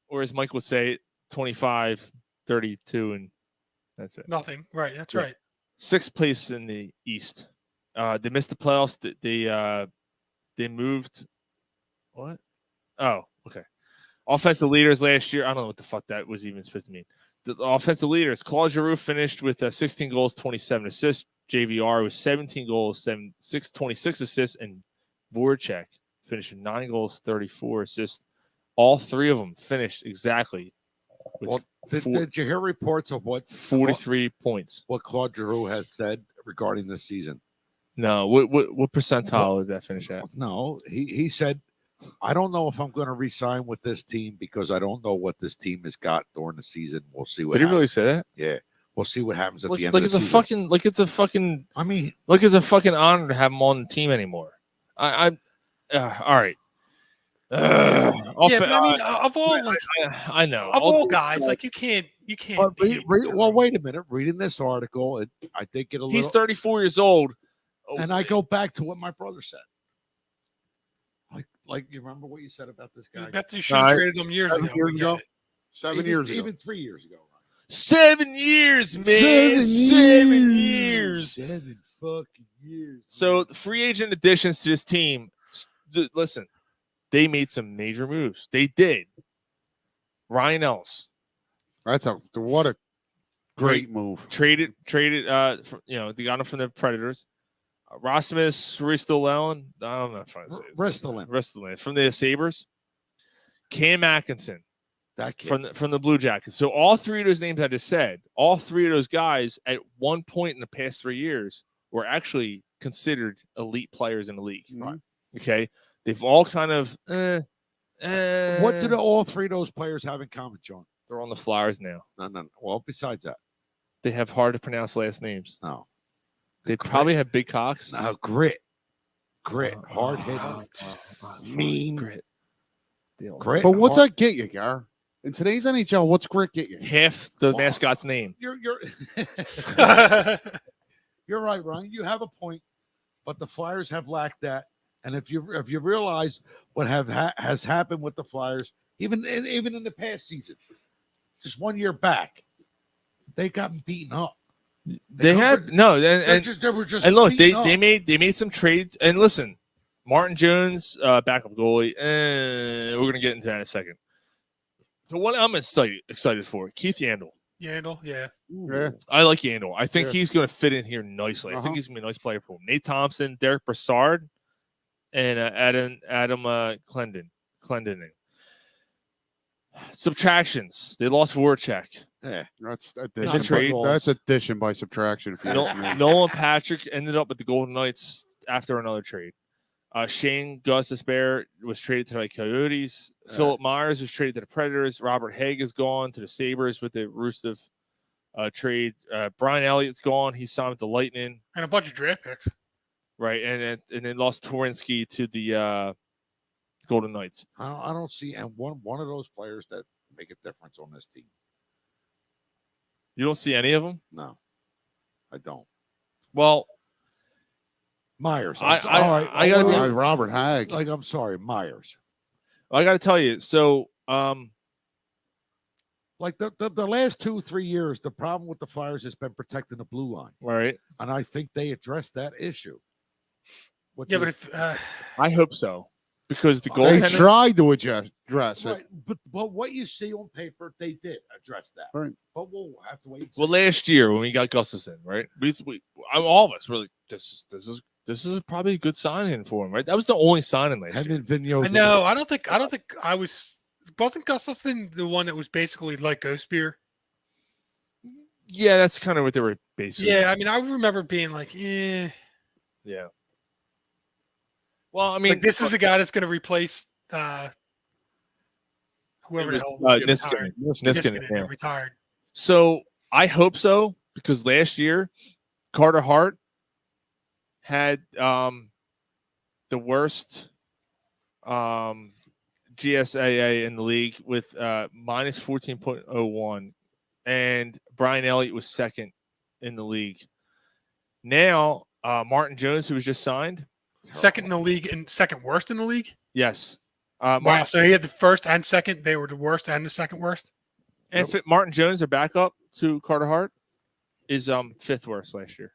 or as Mike would say, 25, 32, and that's it. Nothing. Right. That's right. Sixth place in the East. They missed the playoffs. They moved. What? Oh, okay. Offensive leaders last year. I don't know what the fuck that was even supposed to mean. The offensive leaders. Claude Giroux finished with 16 goals, 27 assists. JVR with 17 goals, 26 assists, and Voracek finished with 9 goals, 34 assists. All three of them finished exactly. Did you hear reports of what 43 points? What Claude Giroux had said regarding this season? No. What percentile did that finish at? No, he said, I don't know if I'm going to re-sign with this team because I don't know what this team has got during the season. We'll see what. Did he really say that? Yeah. We'll see what happens at the end of the season. It's a fucking. I mean, it's a fucking honor to have him on the team anymore. All right. But I mean, of all, I know of all guys, like you can't. Well, wait a minute. Reading this article, I think it a little. He's 34 years old, and I go back to what my brother said. Like you remember what you said about this guy? Bet you should have traded him years ago. 7 years ago. Even 3 years ago. 7 years, man. 7 years. 7 fucking years. So the free agent additions to this team, listen, they made some major moves. They did. Ryan Ellis. What a great move. Traded. They got him from the Predators. Rasmus Ristolainen. I don't know if I say Ristolainen from the Sabres. Cam Atkinson. That kid. From the Blue Jackets. So all three of those names I just said, all three of those guys at one point in the past 3 years were actually considered elite players in the league. Right. Okay. They've all kind of. What do all three of those players have in common, John? They're on the Flyers now. No. Well, besides that, they have hard to pronounce last names. No. They probably have big cocks. No, grit. grit, hard hitting, mean. Grit. Grit. But what's hard- that get you, Gar? In today's NHL, what's grit get you? Half the mascot's name. You're you're right, Ryan. You have a point, but the Flyers have lacked that. And if you realize what has happened with the Flyers, even in the past season, just 1 year back, they got beaten up. They had no, and they were just and look, beaten up. they made some trades. And listen, Martin Jones, backup goalie. We're gonna get into that in a second. The one I'm excited for, Keith Yandel. Yandel, yeah. I like Yandel. I think he's going to fit in here nicely. I think he's going to be a nice player for him. Nate Thompson, Derek Brassard, and Adam Clendening. Subtractions. They lost Voracek. Yeah, that's addition. That's addition by subtraction. If you ask me. Nolan Patrick ended up with the Golden Knights after another trade. Shane Gostisbehere was traded to the Coyotes. Philip Myers was traded to the Predators. Robert Haig is gone to the Sabres with the Rusev trade. Brian Elliott's gone. He signed with the Lightning. And a bunch of draft picks. Right, and then lost Torinsky to the Golden Knights. I don't see one of those players that make a difference on this team. You don't see any of them? No, I don't. Well, Myers. I got to be Robert Hagg. Like, I'm sorry, Myers. I got to tell you. So, like the last 2-3 years, the problem with the Flyers has been protecting the blue line, right? And I think they addressed that issue. But if I hope so, because the They goaltender tried to address it. Right, but what you see on paper, they did address that. Right. But we'll have to wait. And see. Well, last year when we got Gustafson, right? All of us really this is probably a good signing for him, right? That was the only signing last year. Vigneault. No, I don't think I was. Wasn't Gustafson the one that was basically like Ghost Beer? Yeah, that's kind of what they were basically. Yeah, I mean, I remember being like, yeah. Well, I mean, like, this is the guy that's going to replace whoever the hell Niskanen retired. So I hope so, because last year Carter Hart had the worst GSAA in the league with minus 14.01, and Brian Elliott was second in the league. Now Martin Jones, who was just signed, second in the league and second worst in the league. Yes. Wow. So he had the first and second. They were the worst and the second worst. And Martin Jones, a backup to Carter Hart, is fifth worst last year.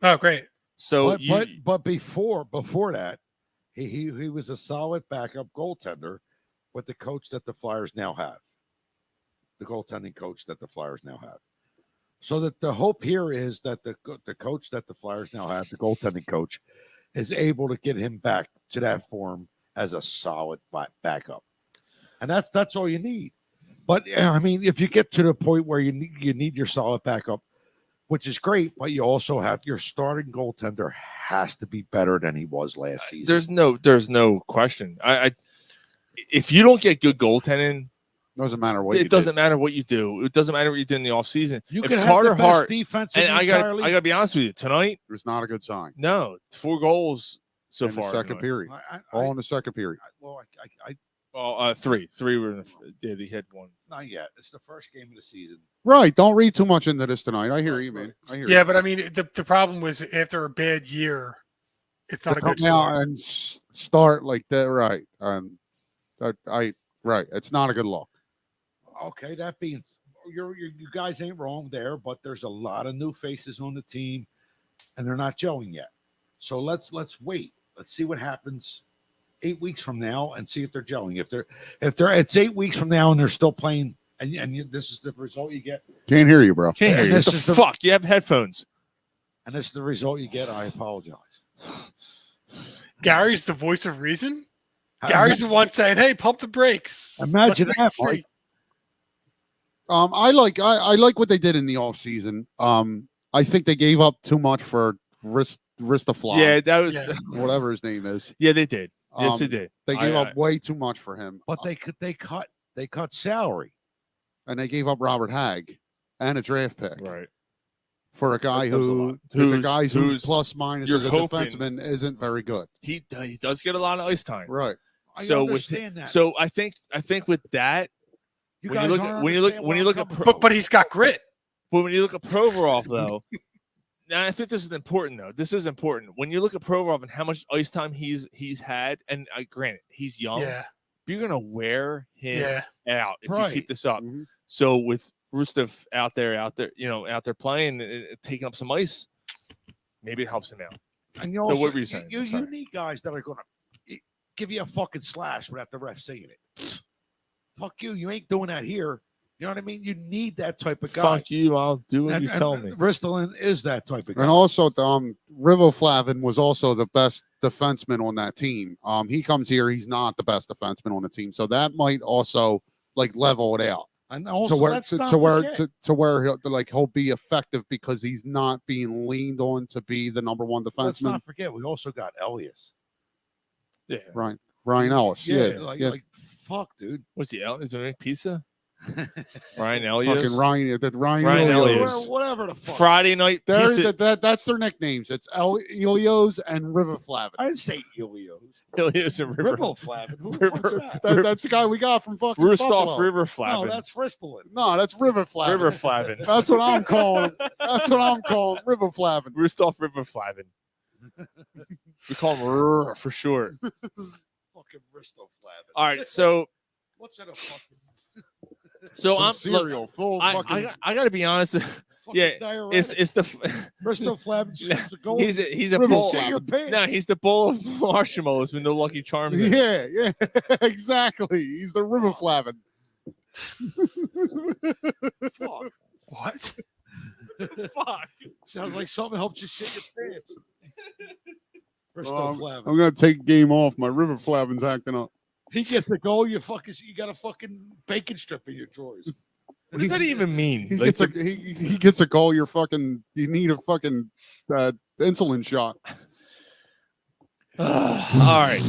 Oh, great. So, but before that, he was a solid backup goaltender with the coach that the Flyers now have, the goaltending coach that the Flyers now have. So that the hope here is that the coach that the Flyers now have, the goaltending coach, is able to get him back to that form as a solid backup, and that's all you need. But I mean, if you get to the point where you need your solid backup, which is great, but you also have your starting goaltender has to be better than he was last season. There's no question. If you don't get good goaltending, doesn't matter what it doesn't matter what you do. It doesn't matter what you did in the offseason. You if can Carter have the best Hart, defense. And I got to be honest with you, tonight it's not a good sign. No, 4 goals so in far. The second period, all in the second period. Three were in they had one. Not yet. It's the first game of the season. Right. Don't read too much into this tonight. I hear you, man. I hear you. Yeah, but I mean, the problem was after a bad year, it's not a good start. And start like that, right? Right. It's not a good look. Okay, that means you guys ain't wrong there, but there's a lot of new faces on the team, and they're not gelling yet. So let's wait. Let's see what happens 8 weeks from now and see if they're gelling. If they're it's 8 weeks from now and they're still playing, and this is the result you get. Can't hear you, bro. Can't hear you. What the fuck? You have headphones. And this is the result you get. I apologize. Gary's the voice of reason. Gary's the one saying, "Hey, pump the brakes." Imagine that, Mike. I like what they did in the offseason. I think they gave up too much for Ristaflon. Yeah, that was whatever his name is. Yeah, they did. Yes, they did. They gave up way too much for him. But they cut salary, and they gave up Robert Hagg and a draft pick. Right. for a guy who the guys who's plus minus as a defenseman isn't very good. He does get a lot of ice time. Right. So understand that. So I think with that, when you look at but he's got grit. But when you look at Provorov though, now I think this is important though. This is important. When you look at Provorov and how much ice time he's had, and granted he's young, you're gonna wear him out if you keep this up. Mm-hmm. So with Rustav out there, playing, taking up some ice, maybe it helps him out. And you what were you saying? You need guys that are going to give you a fucking slash without the ref saying it. Fuck you. You ain't doing that here. You know what I mean? You need that type of guy. Fuck you. I'll do what you tell me. Ristolainen is that type of guy. And also, Rivoflavin was also the best defenseman on that team. He comes here. He's not the best defenseman on the team. So that might also level it out. And also, to where he'll be effective because he's not being leaned on to be the number one defenseman. Let's not forget we also got Elias. Yeah, Ryan Ellis. Yeah, like fuck, dude. What's the Ellis? Is there any pizza? Ryan Elliott. Fucking Ryan Elliott. Whatever the fuck. Friday night pizza. That's their nicknames. It's Elios and Rivoflavin. I didn't say Elios. Elios and Rivoflavin. That's the guy we got from fucking Rustov Buffalo. Rivoflavin. No, that's Ristolainen. No, that's Rivoflavin. Rivoflavin. That's what I'm calling. That's what I'm calling Rivoflavin. Rustov Rivoflavin. We call him for short. Fucking Ristoflavin. All right, so what's in a fucking? So I'm cereal full. I got to be honest. Yeah, it's the Ristoflavin. He's a bowl. No, he's the bowl of marshmallows with no Lucky Charms. Yeah, exactly. He's the Rivoflavin. Fuck. What? Fuck. Sounds like something helps you shit your pants. Ristoflavin. I'm gonna take a game off. My Rivoflavin's acting up. He gets a goal. You got a fucking bacon strip in your drawers. What does that even mean? He gets a goal. You need a fucking insulin shot. All right.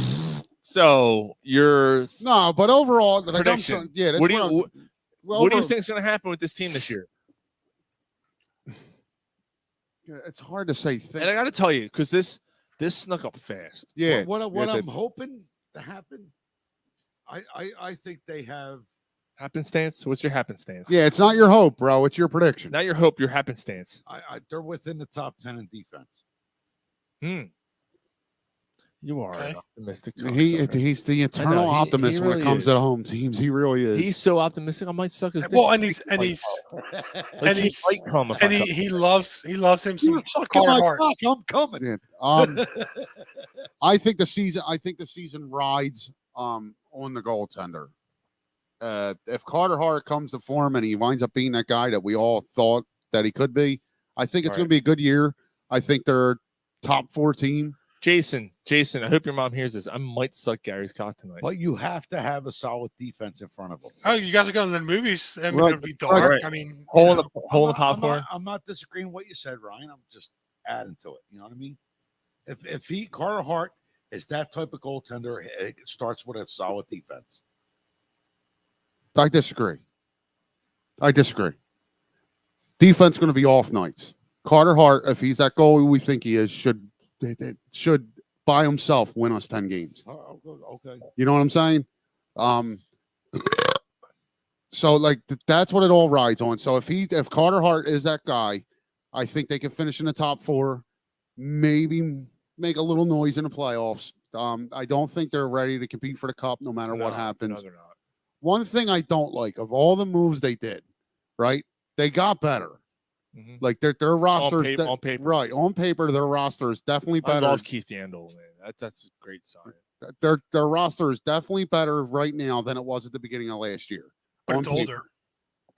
So but overall, prediction. What do you think is going to happen with this team this year? It's hard to say. And I got to tell you, because this snuck up fast. Yeah. What I'm hoping to happen, I think they have happenstance. What's your happenstance? Yeah, it's not your hope, bro. It's your prediction. Not your hope. Your happenstance. They're within the top 10 in defense. You are optimistic. He's the eternal optimist when it comes to home teams. He really is. He's so optimistic. I might suck his dick. Well, he loves him some Carter Hart. I'm coming. Yeah. I think the season rides on the goaltender. If Carter Hart comes to form and he winds up being that guy that we all thought that he could be, I think it's going to be a good year. I think they're top 4 team. Jason, I hope your mom hears this. I might suck Gary's cock tonight. But you have to have a solid defense in front of them. Oh, you guys are going to the movies. I mean, Right. it'll be dark. Right. I mean, hole in the popcorn. I'm not disagreeing with what you said, Ryan. I'm just adding to it. You know what I mean? If Carter Hart is that type of goaltender, it starts with a solid defense. I disagree. Defense going to be off nights. Carter Hart, if he's that goalie we think he is, should by himself win us 10 games. Okay. You know what I'm saying? So that's what it all rides on. So if Carter Hart is that guy, I think they can finish in the top 4, maybe make a little noise in the playoffs. I don't think they're ready to compete for the cup no matter what happens. No, they're not. One thing I don't like of all the moves they did, right? They got better. Mm-hmm. Like their rosters on paper. Right, on paper their roster is definitely better. I love Keith Yandel, man. That's a great sign. Their roster is definitely better right now than it was at the beginning of last year. But it's older.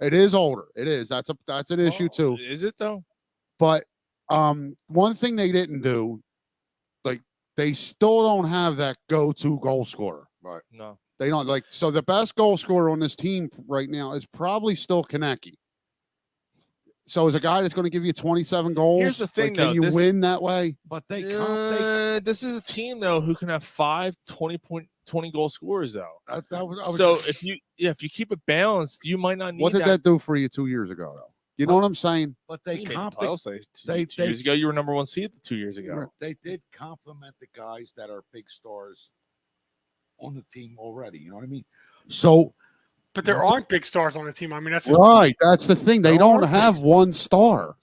It is older. It is. That's an issue too. Is it though? But one thing they didn't do, they still don't have that go-to goal scorer. Right. No. They don't so the best goal scorer on this team right now is probably still Konecny. So as a guy that's going to give you 27 goals, here's the thing, can you win that way? But this is a team though who can have 5 20 goal scorers though. If you keep it balanced, you might not need. What did that do for you 2 years ago though? You know what I'm saying? But they You made the comp playoffs, they two years ago. You were number 1 seed 2 years ago. They did compliment the guys that are big stars on the team already. You know what I mean? So, but there aren't big stars on the team. I mean, that's right. That's the thing. They don't have one star.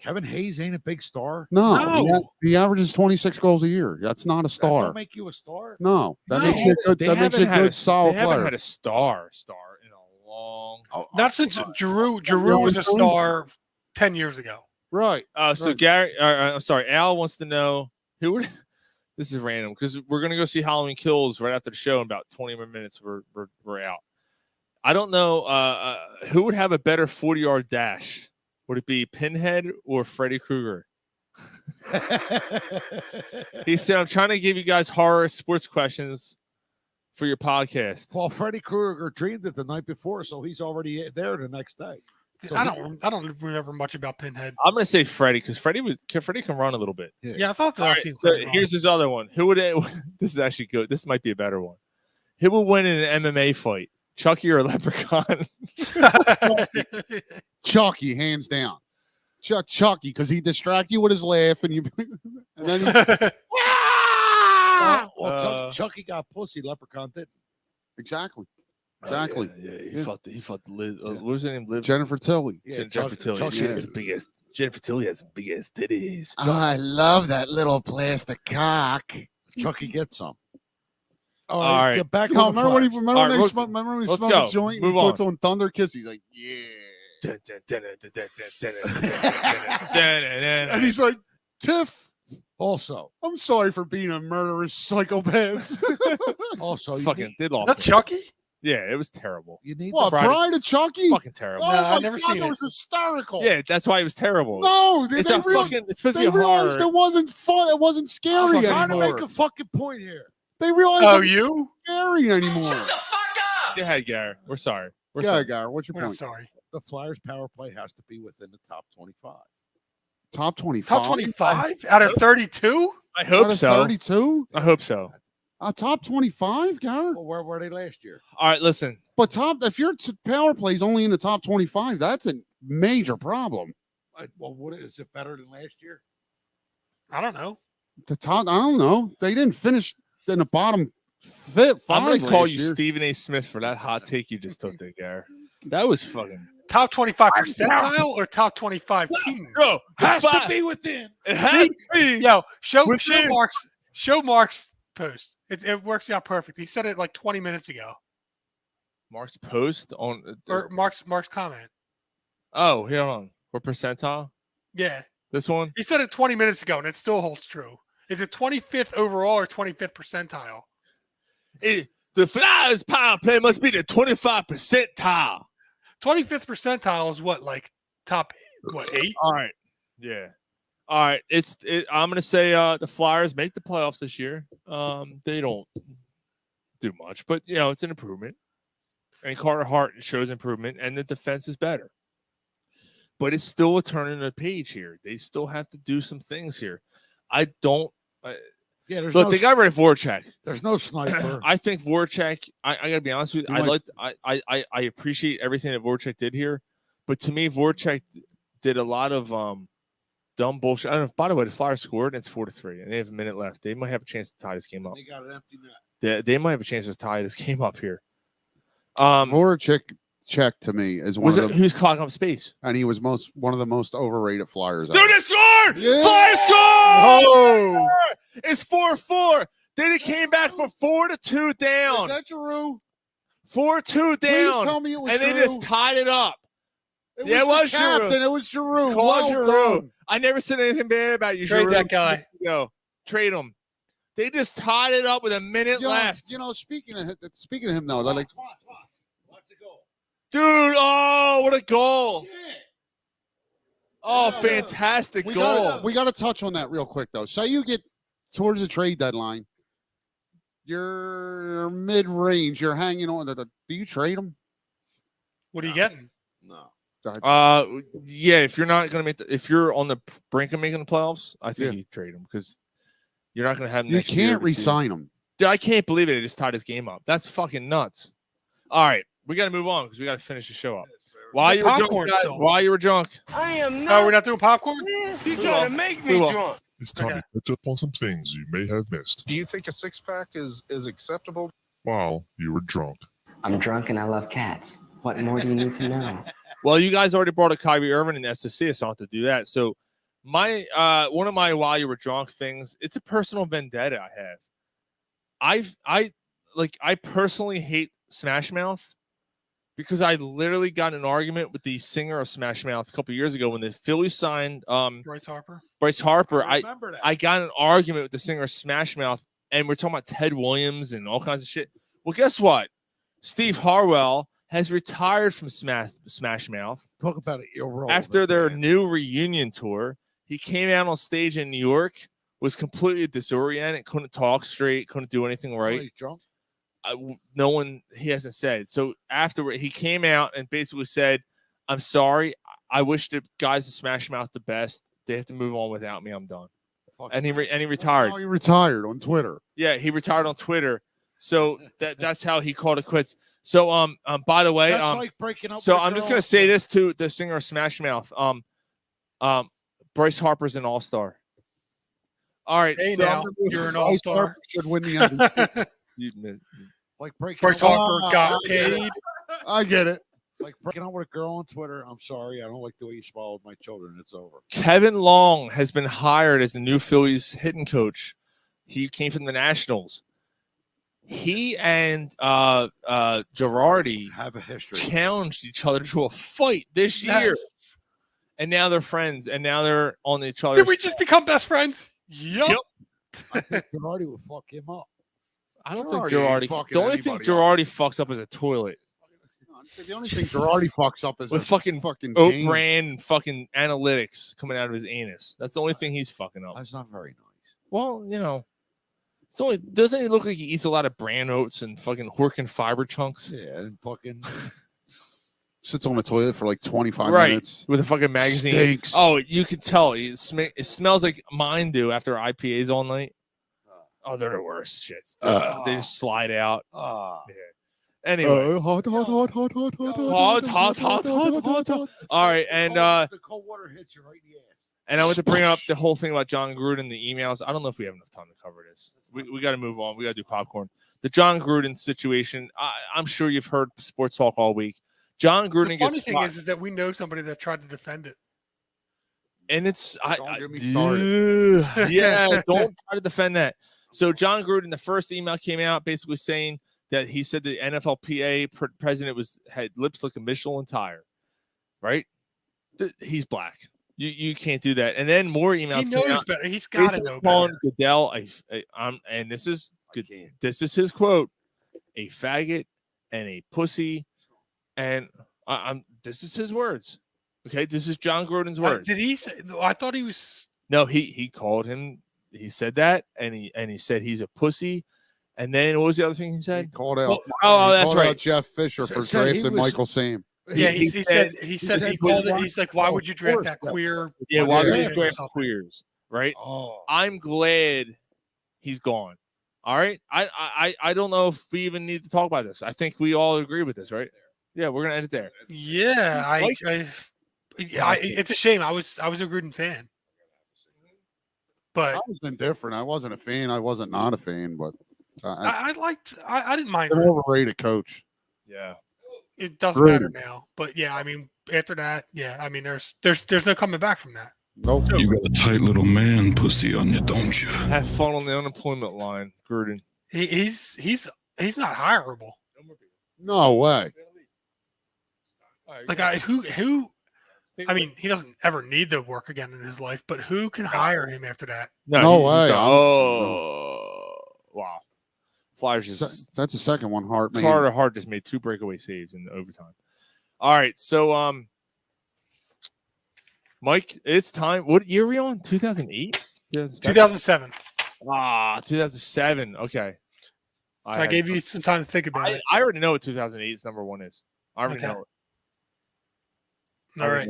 Kevin Hayes ain't a big star. No. The average is 26 goals a year. That's not a That star. don't make you a star. No, that makes you a good. That makes you a good, solid They haven't player. had a star in a long. Not since Giroux was a star 10 years ago. Right. So Gary, I'm sorry, Al wants to know who would. This is random because we're gonna go see Halloween Kills right after the show in about 20 more minutes. We're out. I don't know who would have a better 40-yard dash. Would it be Pinhead or Freddy Krueger? He said, "I'm trying to give you guys horror sports questions for your podcast." Well, Freddy Krueger dreamed it the night before, so he's already there the next day. So I don't remember much about Pinhead. I'm gonna say Freddy because Freddy can run a little bit. Yeah, I thought that. All right, so here's his other one. Who would? This is actually good. This might be a better one. Who would win in an MMA fight? Chucky or Leprechaun? Chucky, hands down. Chucky, because he distract you with his laugh, and you, and then he, Chucky got pussy. Leprechaun didn't. Exactly. Yeah, he fought the Liz. What was her name? Liv? Jennifer Tilly. Yeah, Jennifer Tilly. She has big ass. Jennifer Tilly has some big ass titties. Oh, I love that little plastic cock. Chucky gets some. All right. Get back No, on the remember when he, flash. remember All when right, he smoked, remember when he let's smoked go. a joint Move and he puts on Thunder Kiss? He's like, yeah. And he's like, Tiff, Also, I'm sorry for being a murderous psychopath. also, fucking did off. That Chucky? Yeah, it was terrible. You need What, Bride of Chucky? Fucking terrible. Oh, No, my I've never God, seen that it. was hysterical. Yeah, that's why it was terrible. No, it's a fucking. It's supposed to they be a realized horror. it wasn't fun. It wasn't scary I'm trying to anymore. make a fucking point here. They realized Oh, it you? wasn't scary anymore. Go ahead, Gary. We're sorry. We're Yeah, sorry. Gar, what's your We're not point? sorry. The Flyers' power play has to be within the top 25. Top 25? Top 25 out of 32? I hope Out of so. 32? I hope so. Top 25, Gar? Well, where were they last year? All right, listen. But if your power play is only in the top 25, that's a major problem. Well, what is it better than last year? I don't know. The top, I don't know. They didn't finish in the bottom five. I'm going to call last you year. Stephen A. Smith for that hot take you just took there, Gary. That was fucking. Top 25 percentile or top 25 team? Bro, Has to be within. It has to be. Yo, show Within. Mark's post. It works out perfect. He said it like 20 minutes ago. Mark's post on. Or Mark's comment. Oh, here on. What percentile? Yeah. This one? He said it 20 minutes ago, and it still holds true. Is it 25th overall or 25th percentile? The Flyers power play must be the 25 percentile. 25th percentile is what, like top 8? All right. Yeah. All right. I'm gonna say the Flyers make the playoffs this year. They don't do much, but it's an improvement. And Carter Hart shows improvement, and the defense is better. But it's still a turn in the page here. They still have to do some things here. They got rid of Voracek. There's no sniper. I think Voracek. I gotta be honest with you. I appreciate everything that Voracek did here, but to me, Voracek did a lot of dumb bullshit. I don't know. By the way, the Flyers scored, and it's 4-3, and they have a minute left. They might have a chance to tie this game up. They got an empty net. They might have a chance to tie this game up here. Voracek check to me is one of the. He was clogging up space, and he was one of the most overrated Flyers. Dude, they scored! Yeah! Flyers scored! Oh! It's 4-4. Then it came back for 4-2 down. Is that Giroux? 4-2 down. Please tell me it was and Giroux. they just tied it up. It Yeah, was the Giroux. captain. It was Giroux. Call Well Giroux. done. I never said anything bad about you, Trade Giroux. that guy. Go. Trade him. They just tied it up with a minute left. Speaking of him, though, like, Watch the goal. Dude, oh, what a goal. Oh, fantastic goal. We got to touch on that real quick, though. Say you get towards the trade deadline, you're mid-range, you're hanging on. Do you trade him? What are you getting? No. Yeah, if you're not gonna if you're on the brink of making the playoffs, I think you trade him because you're not gonna have him You next year. can't re-sign him. Dude, I can't believe it. They just tied his game up. That's fucking nuts. All right, we got to move on because we got to finish the show up. While you were drunk, Popcorn guys, still. while you were drunk. I am Oh, not. we're not doing popcorn? You trying to make me drunk. It's time to catch up on some things you may have missed Do you think a six-pack is acceptable? while you were drunk. I'm drunk and I love cats. What more do you need to know? Well, you guys already brought a Kyrie Irving and SSC, so I don't have to do that. So my one of my while you were drunk things, it's a personal vendetta I have. I personally hate Smash Mouth because I literally got in an argument with the singer of Smash Mouth a couple of years ago when the Phillies signed Bryce Harper. I got in an argument with the singer of Smash Mouth, and we're talking about Ted Williams and all kinds of shit. Well, guess what? Steve Harwell has retired from Smash Mouth. Talk about it After their new reunion tour. He came out on stage in New York, was completely disoriented, couldn't talk straight, couldn't do anything right. He's drunk. No one, he hasn't said. So afterward, he came out and basically said, I'm sorry. I wish the guys at Smash Mouth the best. They have to move on without me. I'm done. And he retired. Oh, he retired on Twitter. Yeah, he retired on Twitter. So that's how he called it quits. So by the way, That's like breaking up. so with a I'm just girl. gonna say this to the singer of Smash Mouth. Bryce Harper's an all-star. All right, Hey, so now you're an all-star. Should win the MVP. Like breaking Bryce up. Harper got paid. I get it. Like breaking up with a girl on Twitter. I'm sorry. I don't like the way you swallowed my children. It's over. Kevin Long has been hired as the new Phillies hitting coach. He came from the Nationals. He and Girardi have a history. Challenged each other to a fight this year, and now they're friends. And now they're on each other. Did we just become best friends? Yep. I think Girardi would fuck him up. I don't Girardi think ain't Girardi. fucking The only thing anybody up. Girardi fucks up is a toilet. The only thing Girardi fucks up is With a fucking game. oat bran and fucking analytics coming out of his anus. That's the only thing he's fucking up. That's not very nice. Well, you know, it's only doesn't he look like he eats a lot of bran oats and fucking Horkin fiber chunks? Yeah, and fucking Sits on the toilet for like 25 right minutes. with a fucking magazine. Stinks. Oh, you can tell it smells like mine do after IPAs all night. Oh, they're the worst shit. They just slide out. Yeah. Anyway, Hot. hot. All right, and the cold water hits you right in the ass. and I want to bring up the whole thing about John Gruden, the emails. I don't know if we have enough time to cover this. We got to move on. We got to do popcorn. The John Gruden situation. I'm sure you've heard sports talk all week. John Gruden The funny gets thing fired. is that we know somebody that tried to defend it. And it's Don't get me started. yeah, don't try to defend that. So John Gruden, the first email came out basically saying that he said the NFLPA president had lips like a Michelin tire, right? He's black. You can't do that. And then more emails. He came knows out. better. He's got to know Calling better. Goodell, and this is good. This is his quote: "A faggot and a pussy," and this is his words. Okay, this is John Gruden's words. Did he say? I thought he was. No, he called him. He said that, and he said he's a pussy. And then what was the other thing he said? He called out. Oh, he that's called right. out Jeff Fisher for Said he drafting was- Michael Sam. Yeah, he said he called it. He's like, why would you draft course, that yeah. queer? Yeah, why would player you or draft something? queers? Right. Oh, I'm glad he's gone. All right. I don't know if we even need to talk about this. I think we all agree with this, right? Yeah, we're gonna end it there. Yeah, it's a shame. I was a Gruden fan, but I was indifferent. I wasn't a fan. I wasn't not a fan, but I didn't mind. an overrated coach. Yeah. It doesn't Gruden. matter now. But yeah, I mean, after that, yeah, I mean, there's no coming back from that. Nope. You got a tight little man pussy on you, don't you? Have fun on the unemployment line, Gruden. He's not hireable. No way. Like who? I mean, he doesn't ever need to work again in his life, but who can hire him after that? No he's way. done. Oh, wow. Flyers just That's the second one. Carter Hart just made 2 breakaway saves in overtime. All right, so Mike, it's time. What year are we on? 2008? 2007. 2007. Okay. So I gave you some time to think about it. I already know what 2008's number 1 is. I already Okay. know it. All right.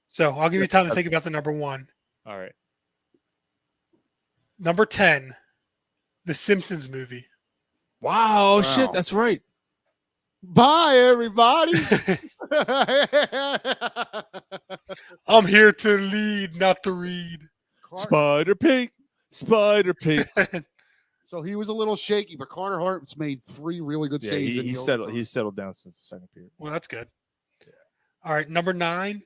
So I'll give you time to think about the number 1. All right. Number 10, The Simpsons movie. Wow. Shit, that's right. Bye, everybody. I'm here to lead, not to read. Spider Pig. Spider Pig. So he was a little shaky, but Carter Hart's made 3 really good Yeah, saves. he's settled down since the second period. Well, that's good. All right, number 9.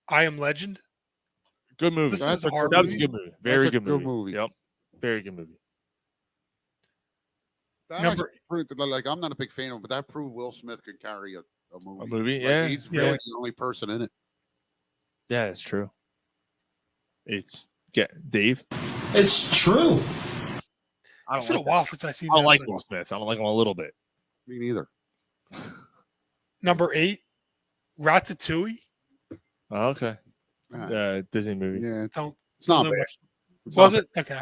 I Am Legend. Good movie. That was a good movie. Very good movie. Yep. Very good movie. That actually proved that, like, I'm not a big fan of it, but that proved Will Smith could carry a movie. A movie, Like, yeah. he's really the only person in it. Yeah, it's true. Dave. It's true. It's been a while since I've seen I don't that like movie. Will Smith. I don't like him a little bit. Me neither. Number 8, Ratatouille. Oh, okay. Disney movie. Yeah, it's not bad. Was it? Okay.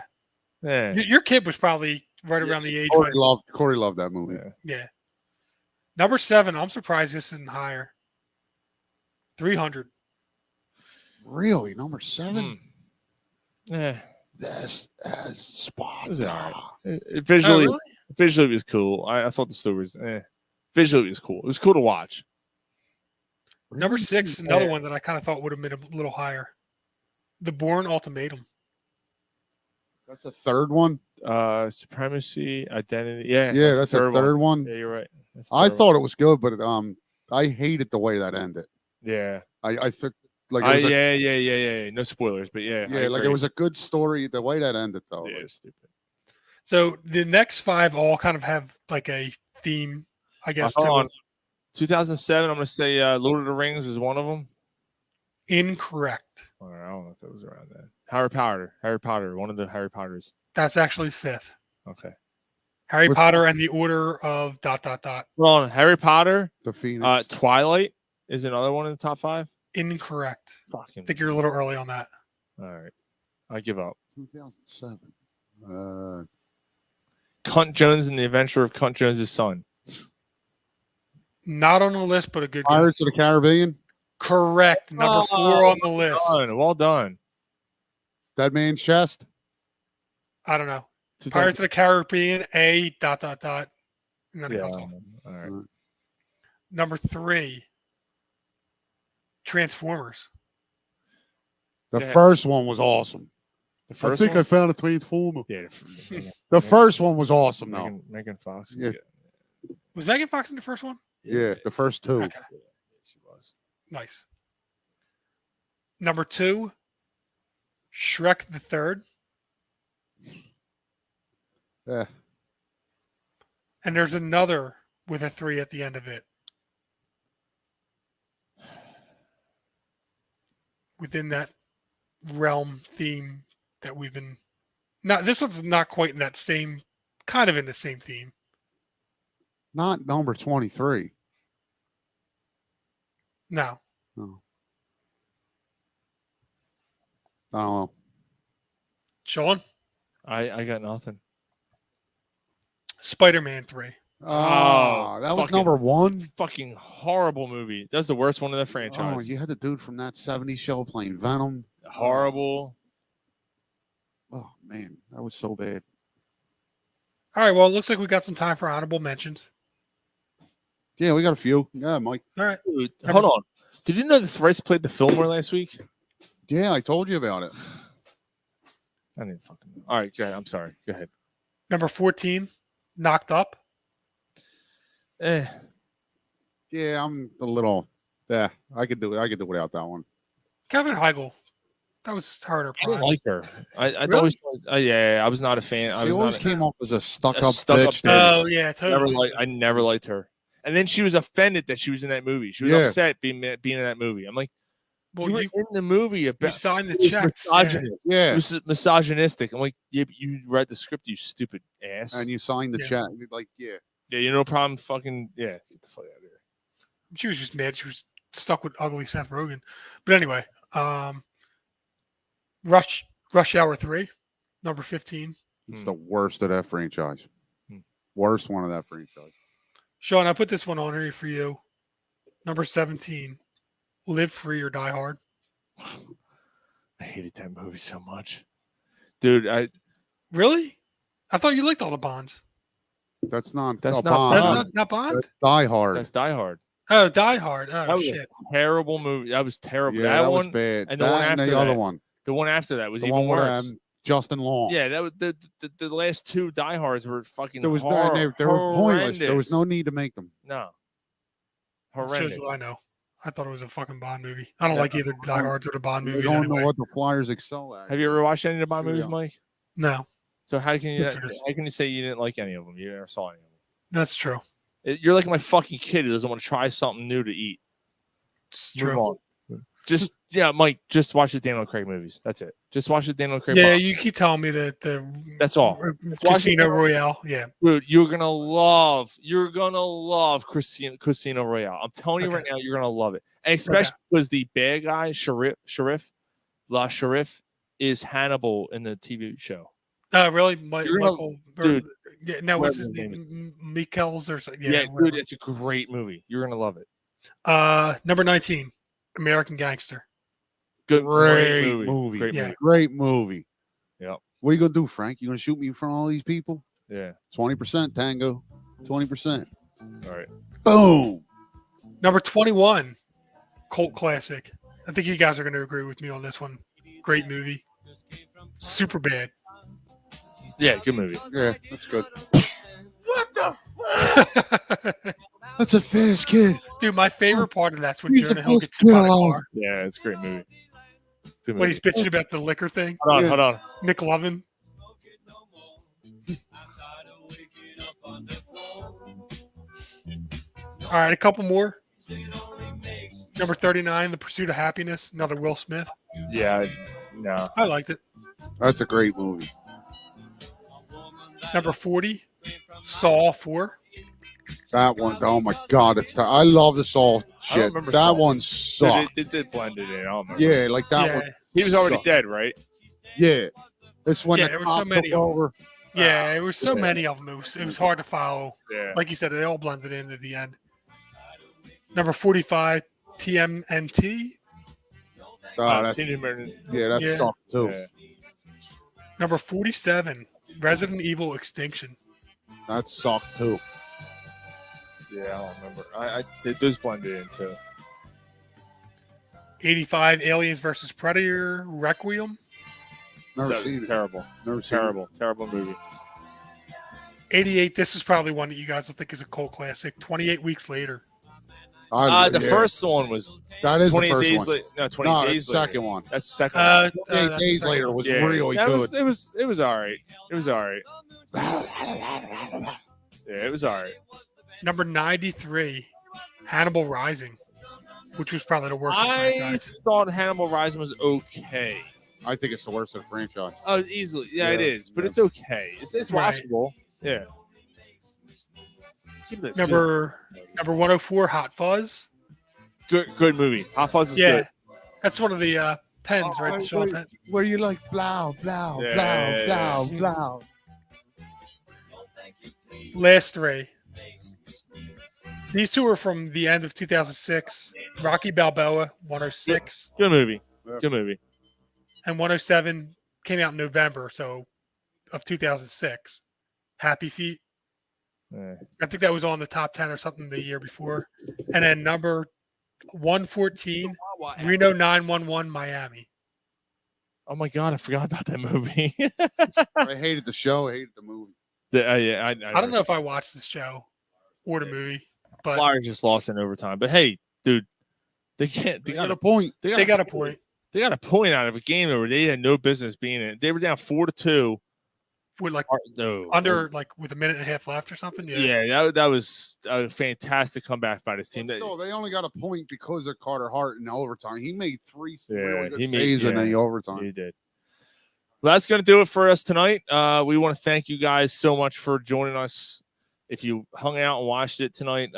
Yeah. Your kid was probably right around the age. Corey loved that movie. Yeah. Number 7. I'm surprised this isn't higher. 300. Really, number 7? Yeah. This is spot. Visually, really? visually it was cool. I thought the story was visually it was cool. It was cool to watch. Number 6, another one that I kind of thought would have been a little higher. The Bourne Ultimatum. That's a third one. Supremacy, Identity. Yeah, that's a third one. Yeah, you're right. I thought it was good, but I hated the way that ended. Yeah, I think like it was yeah. No spoilers, but yeah, like it was a good story. The way that ended, though, it was stupid. So the next 5 all kind of have like a theme, I guess. Hold on. 2007. I'm going to say Lord of the Rings is one of them. Incorrect. I don't know if it was around then. Harry Potter. One of the Harry Potters. That's actually 5th. Okay. Harry Potter and the Order of ... Hold on. Harry Potter. The Phoenix. Twilight is another one in the top 5. Incorrect. I think you're a little early on that. All right. I give up. 2007. Cunt Jones and the Adventure of Cunt Jones' Son. Not on the list, but a good Pirates of the Caribbean. Correct. Number 4 on the list. Well done. Dead Man's Chest. I don't know. Pirates of the Caribbean, and then it goes off. All right. Number 3, Transformers. The first one was awesome. I think I found a Transformer. Yeah. The first one was awesome, though. Megan Fox. Yeah. Was Megan Fox in the first one? Yeah, the first 2. Okay. She was. Nice. Number 2, Shrek the Third. Yeah. And there's another with a 3 at the end of it. Within that realm theme that we've been. Now, this one's not quite in that same, kind of in the same theme. Not number 23. No. No. I don't know. Sean? I got nothing. Spider-Man 3. Oh, that was number 1. Fucking horrible movie. That's the worst one in the franchise. Oh, you had the dude from that 70s show playing Venom. Horrible. Oh, man. That was so bad. All right. Well, it looks like we got some time for honorable mentions. Yeah, we got a few. Yeah, Mike. All right. Dude, hold on. Did you know the Thrice played the Fillmore last week? Yeah, I told you about it. I didn't fucking know. All right, go ahead. I'm sorry. Go ahead. Number 14, Knocked Up. Yeah, I'm a little. Yeah, I could do it. I could do without that one. Katherine Heigl. That was her. I didn't like her. I Really? always. I was not a fan. She always came off as a stuck-up stuck-up bitch. Oh yeah, totally. I never liked her. And then she was offended that she was in that movie. She was upset being in that movie. I'm like, well, you were in the movie about you signed the it was checks. misogynist. Yeah. It was misogynistic. I'm like, yeah, but you read the script, you stupid ass. And you signed the check. Like, yeah. Yeah, you know, no problem. Fucking yeah, get the fuck out of here. She was just mad. She was stuck with ugly Seth Rogen. But anyway, Rush Hour 3, number 15. It's the worst of that franchise. Worst one of that franchise. Sean, I put this one on here for you. Number 17, Live Free or Die Hard. I hated that movie so much, dude. Really? I thought you liked all the Bonds. That's not. That's oh, not. Bond. That's not Bond. That's Die Hard. That's Die Hard. Oh, Die Hard. That Oh was shit. a terrible movie. That was terrible. Yeah, that was one bad. And the That one and after the that, other one. The one after that was The even one with worse. Justin Long. Yeah, that was the last two Die Hards were fucking. There was horror, they were pointless. There was horrendous. no need to make them. No. That shows Horrendous. what I know. I thought it was a fucking Bond movie. I don't like either Die Hards or the Bond They movies. don't Anyway. know what the Flyers excel at. Have you ever watched any of the Bond Sure, movies, yeah. Mike? No, So how can you That's what it is. say you didn't like any of them? You never saw any of them. that's true. You're like my fucking kid who doesn't want to try something new to eat. It's Move true. on. Just Mike. Just watch the Daniel Craig movies. That's it. Just watch the Daniel Craig. Yeah, Bond. you keep telling me that the That's all. Casino Royale. Yeah, Dude, you're gonna love Casino Royale. I'm telling you Okay. right now, you're gonna love it, and especially because the bad guy, Sharif, is Hannibal in the TV show. really, You're gonna- Michael. dude, Yeah, no, what's his whatever name? Mikkels or something. Yeah, whatever. dude, it's a great movie. You're gonna love it. Number 19, American Gangster. Good, Great movie. Great Yeah. movie. Great movie. Yep. What are you gonna do, Frank? You gonna shoot me in front of all these people? Yeah. 20% Tango. 20%. All right. Boom. Number 21, cult classic. I think you guys are going to agree with me on this one. Great movie. Super bad. Yeah, good movie. Yeah, that's good. What the fuck? That's a fast kid. Dude, my favorite part of that's when He's the Jonah Hill best gets hit by kid the alive. car. Yeah, it's a great movie. Good When movie. he's bitching about the liquor thing. Hold on. Nick Lovin. All right, a couple more. Number 39, The Pursuit of Happiness. Another Will Smith. Yeah, no. I liked it. That's a great movie. Number 40, Saw 4. That one, oh my god, I love the Saw shit. remember That Saw. one They sucked. did blend it in. I don't remember. Yeah, like that Yeah. one. He was already sucked. dead, right? Yeah. It's when Yeah, the there were so cop many took of 'em. over. Yeah, there were so Yeah. many of them. It was hard to follow. Yeah. Like you said, they all blended in at the end. Number 45, TMNT. Oh, that's, Teen American- yeah, that Yeah. sucked too. Yeah. Number 47, Resident Evil Extinction. That sucked too. Yeah, I don't remember. Those blended in too. 85, Aliens versus Predator Requiem. Never That was seen it. terrible. Never seen it. Terrible movie. 88, this is probably one that you guys will think is a cult classic. 28 Weeks Later. The yeah. first one was That is the 28 first days one. later. No, 20 No, days that's the later. second one. That's the second Uh, one. 8 that's days the later second was Yeah, really that good. it was all right. It was all right. Yeah, it was all right. Number 93, Hannibal Rising, which was probably the worst of the I franchise. thought Hannibal Rising was okay. I think it's the worst of the franchise. Oh, easily. Yeah, it Yeah, is, but yeah. it's okay. It's Right. watchable. Yeah. Keep this. Number 104, Hot Fuzz. Good movie. Hot Fuzz is Yeah, good. that's one of the pens, right? The Shaw pen. Where you like blow, blow, Yeah. blow, blow, blow. Last three. These two are from the end of 2006. Rocky Balboa, 106, Good movie. Yeah. Good movie. and 107 came out in November, so of 2006. Happy Feet. Yeah. I think that was on the top 10 or something the year before. And then number 114, Reno 911 Miami. Oh my god, I forgot about that movie. I hated the show. I hated the movie. Yeah, I don't know if I watched this show or the movie, but Flyers just lost in overtime. But hey, dude, they can't. They got a point. they got a point. They got a point out of a game where they had no business being in. They were down 4-2. With like No, under like with a minute and a half left or something. Yeah, that was a fantastic comeback by this team. Still, they only got a point because of Carter Hart in overtime. He made three Yeah, really good he made- saves in yeah. the overtime. He did. Well, that's going to do it for us tonight. We want to thank you guys so much for joining us. If you hung out and watched it tonight,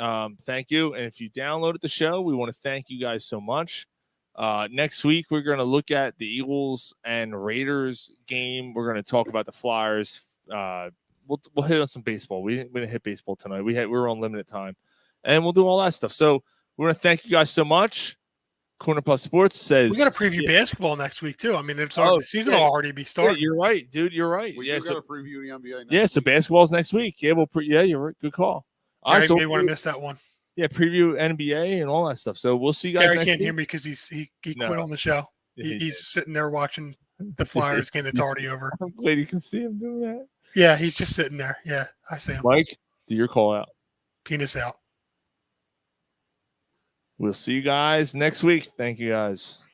thank you. And if you downloaded the show, we want to thank you guys so much. Next week, we're going to look at the Eagles and Raiders game. We're going to talk about the Flyers. We'll hit on some baseball. We didn't hit baseball tonight. We were on limited time, and we'll do all that stuff. So we want to thank you guys so much. Corner Puff Sports says We got to preview basketball next week too. I mean, it's Oh, the season yeah. will already be started. Yeah, you're right, dude. You're right. We Yeah, do so got to preview the NBA. Next yeah, so basketball's next week. Yeah, yeah, you're right. Good call. All right, I so may want to miss that one. preview NBA and all that stuff. So we'll see you guys Gary next can't week. hear me because he No. quit on the show. He He's sitting there watching the Flyers game. It's already over. I'm glad you can see him doing that. Yeah, he's just sitting there. Yeah, I see him. Mike, do your call out. Penis out. We'll see you guys next week. Thank you, guys.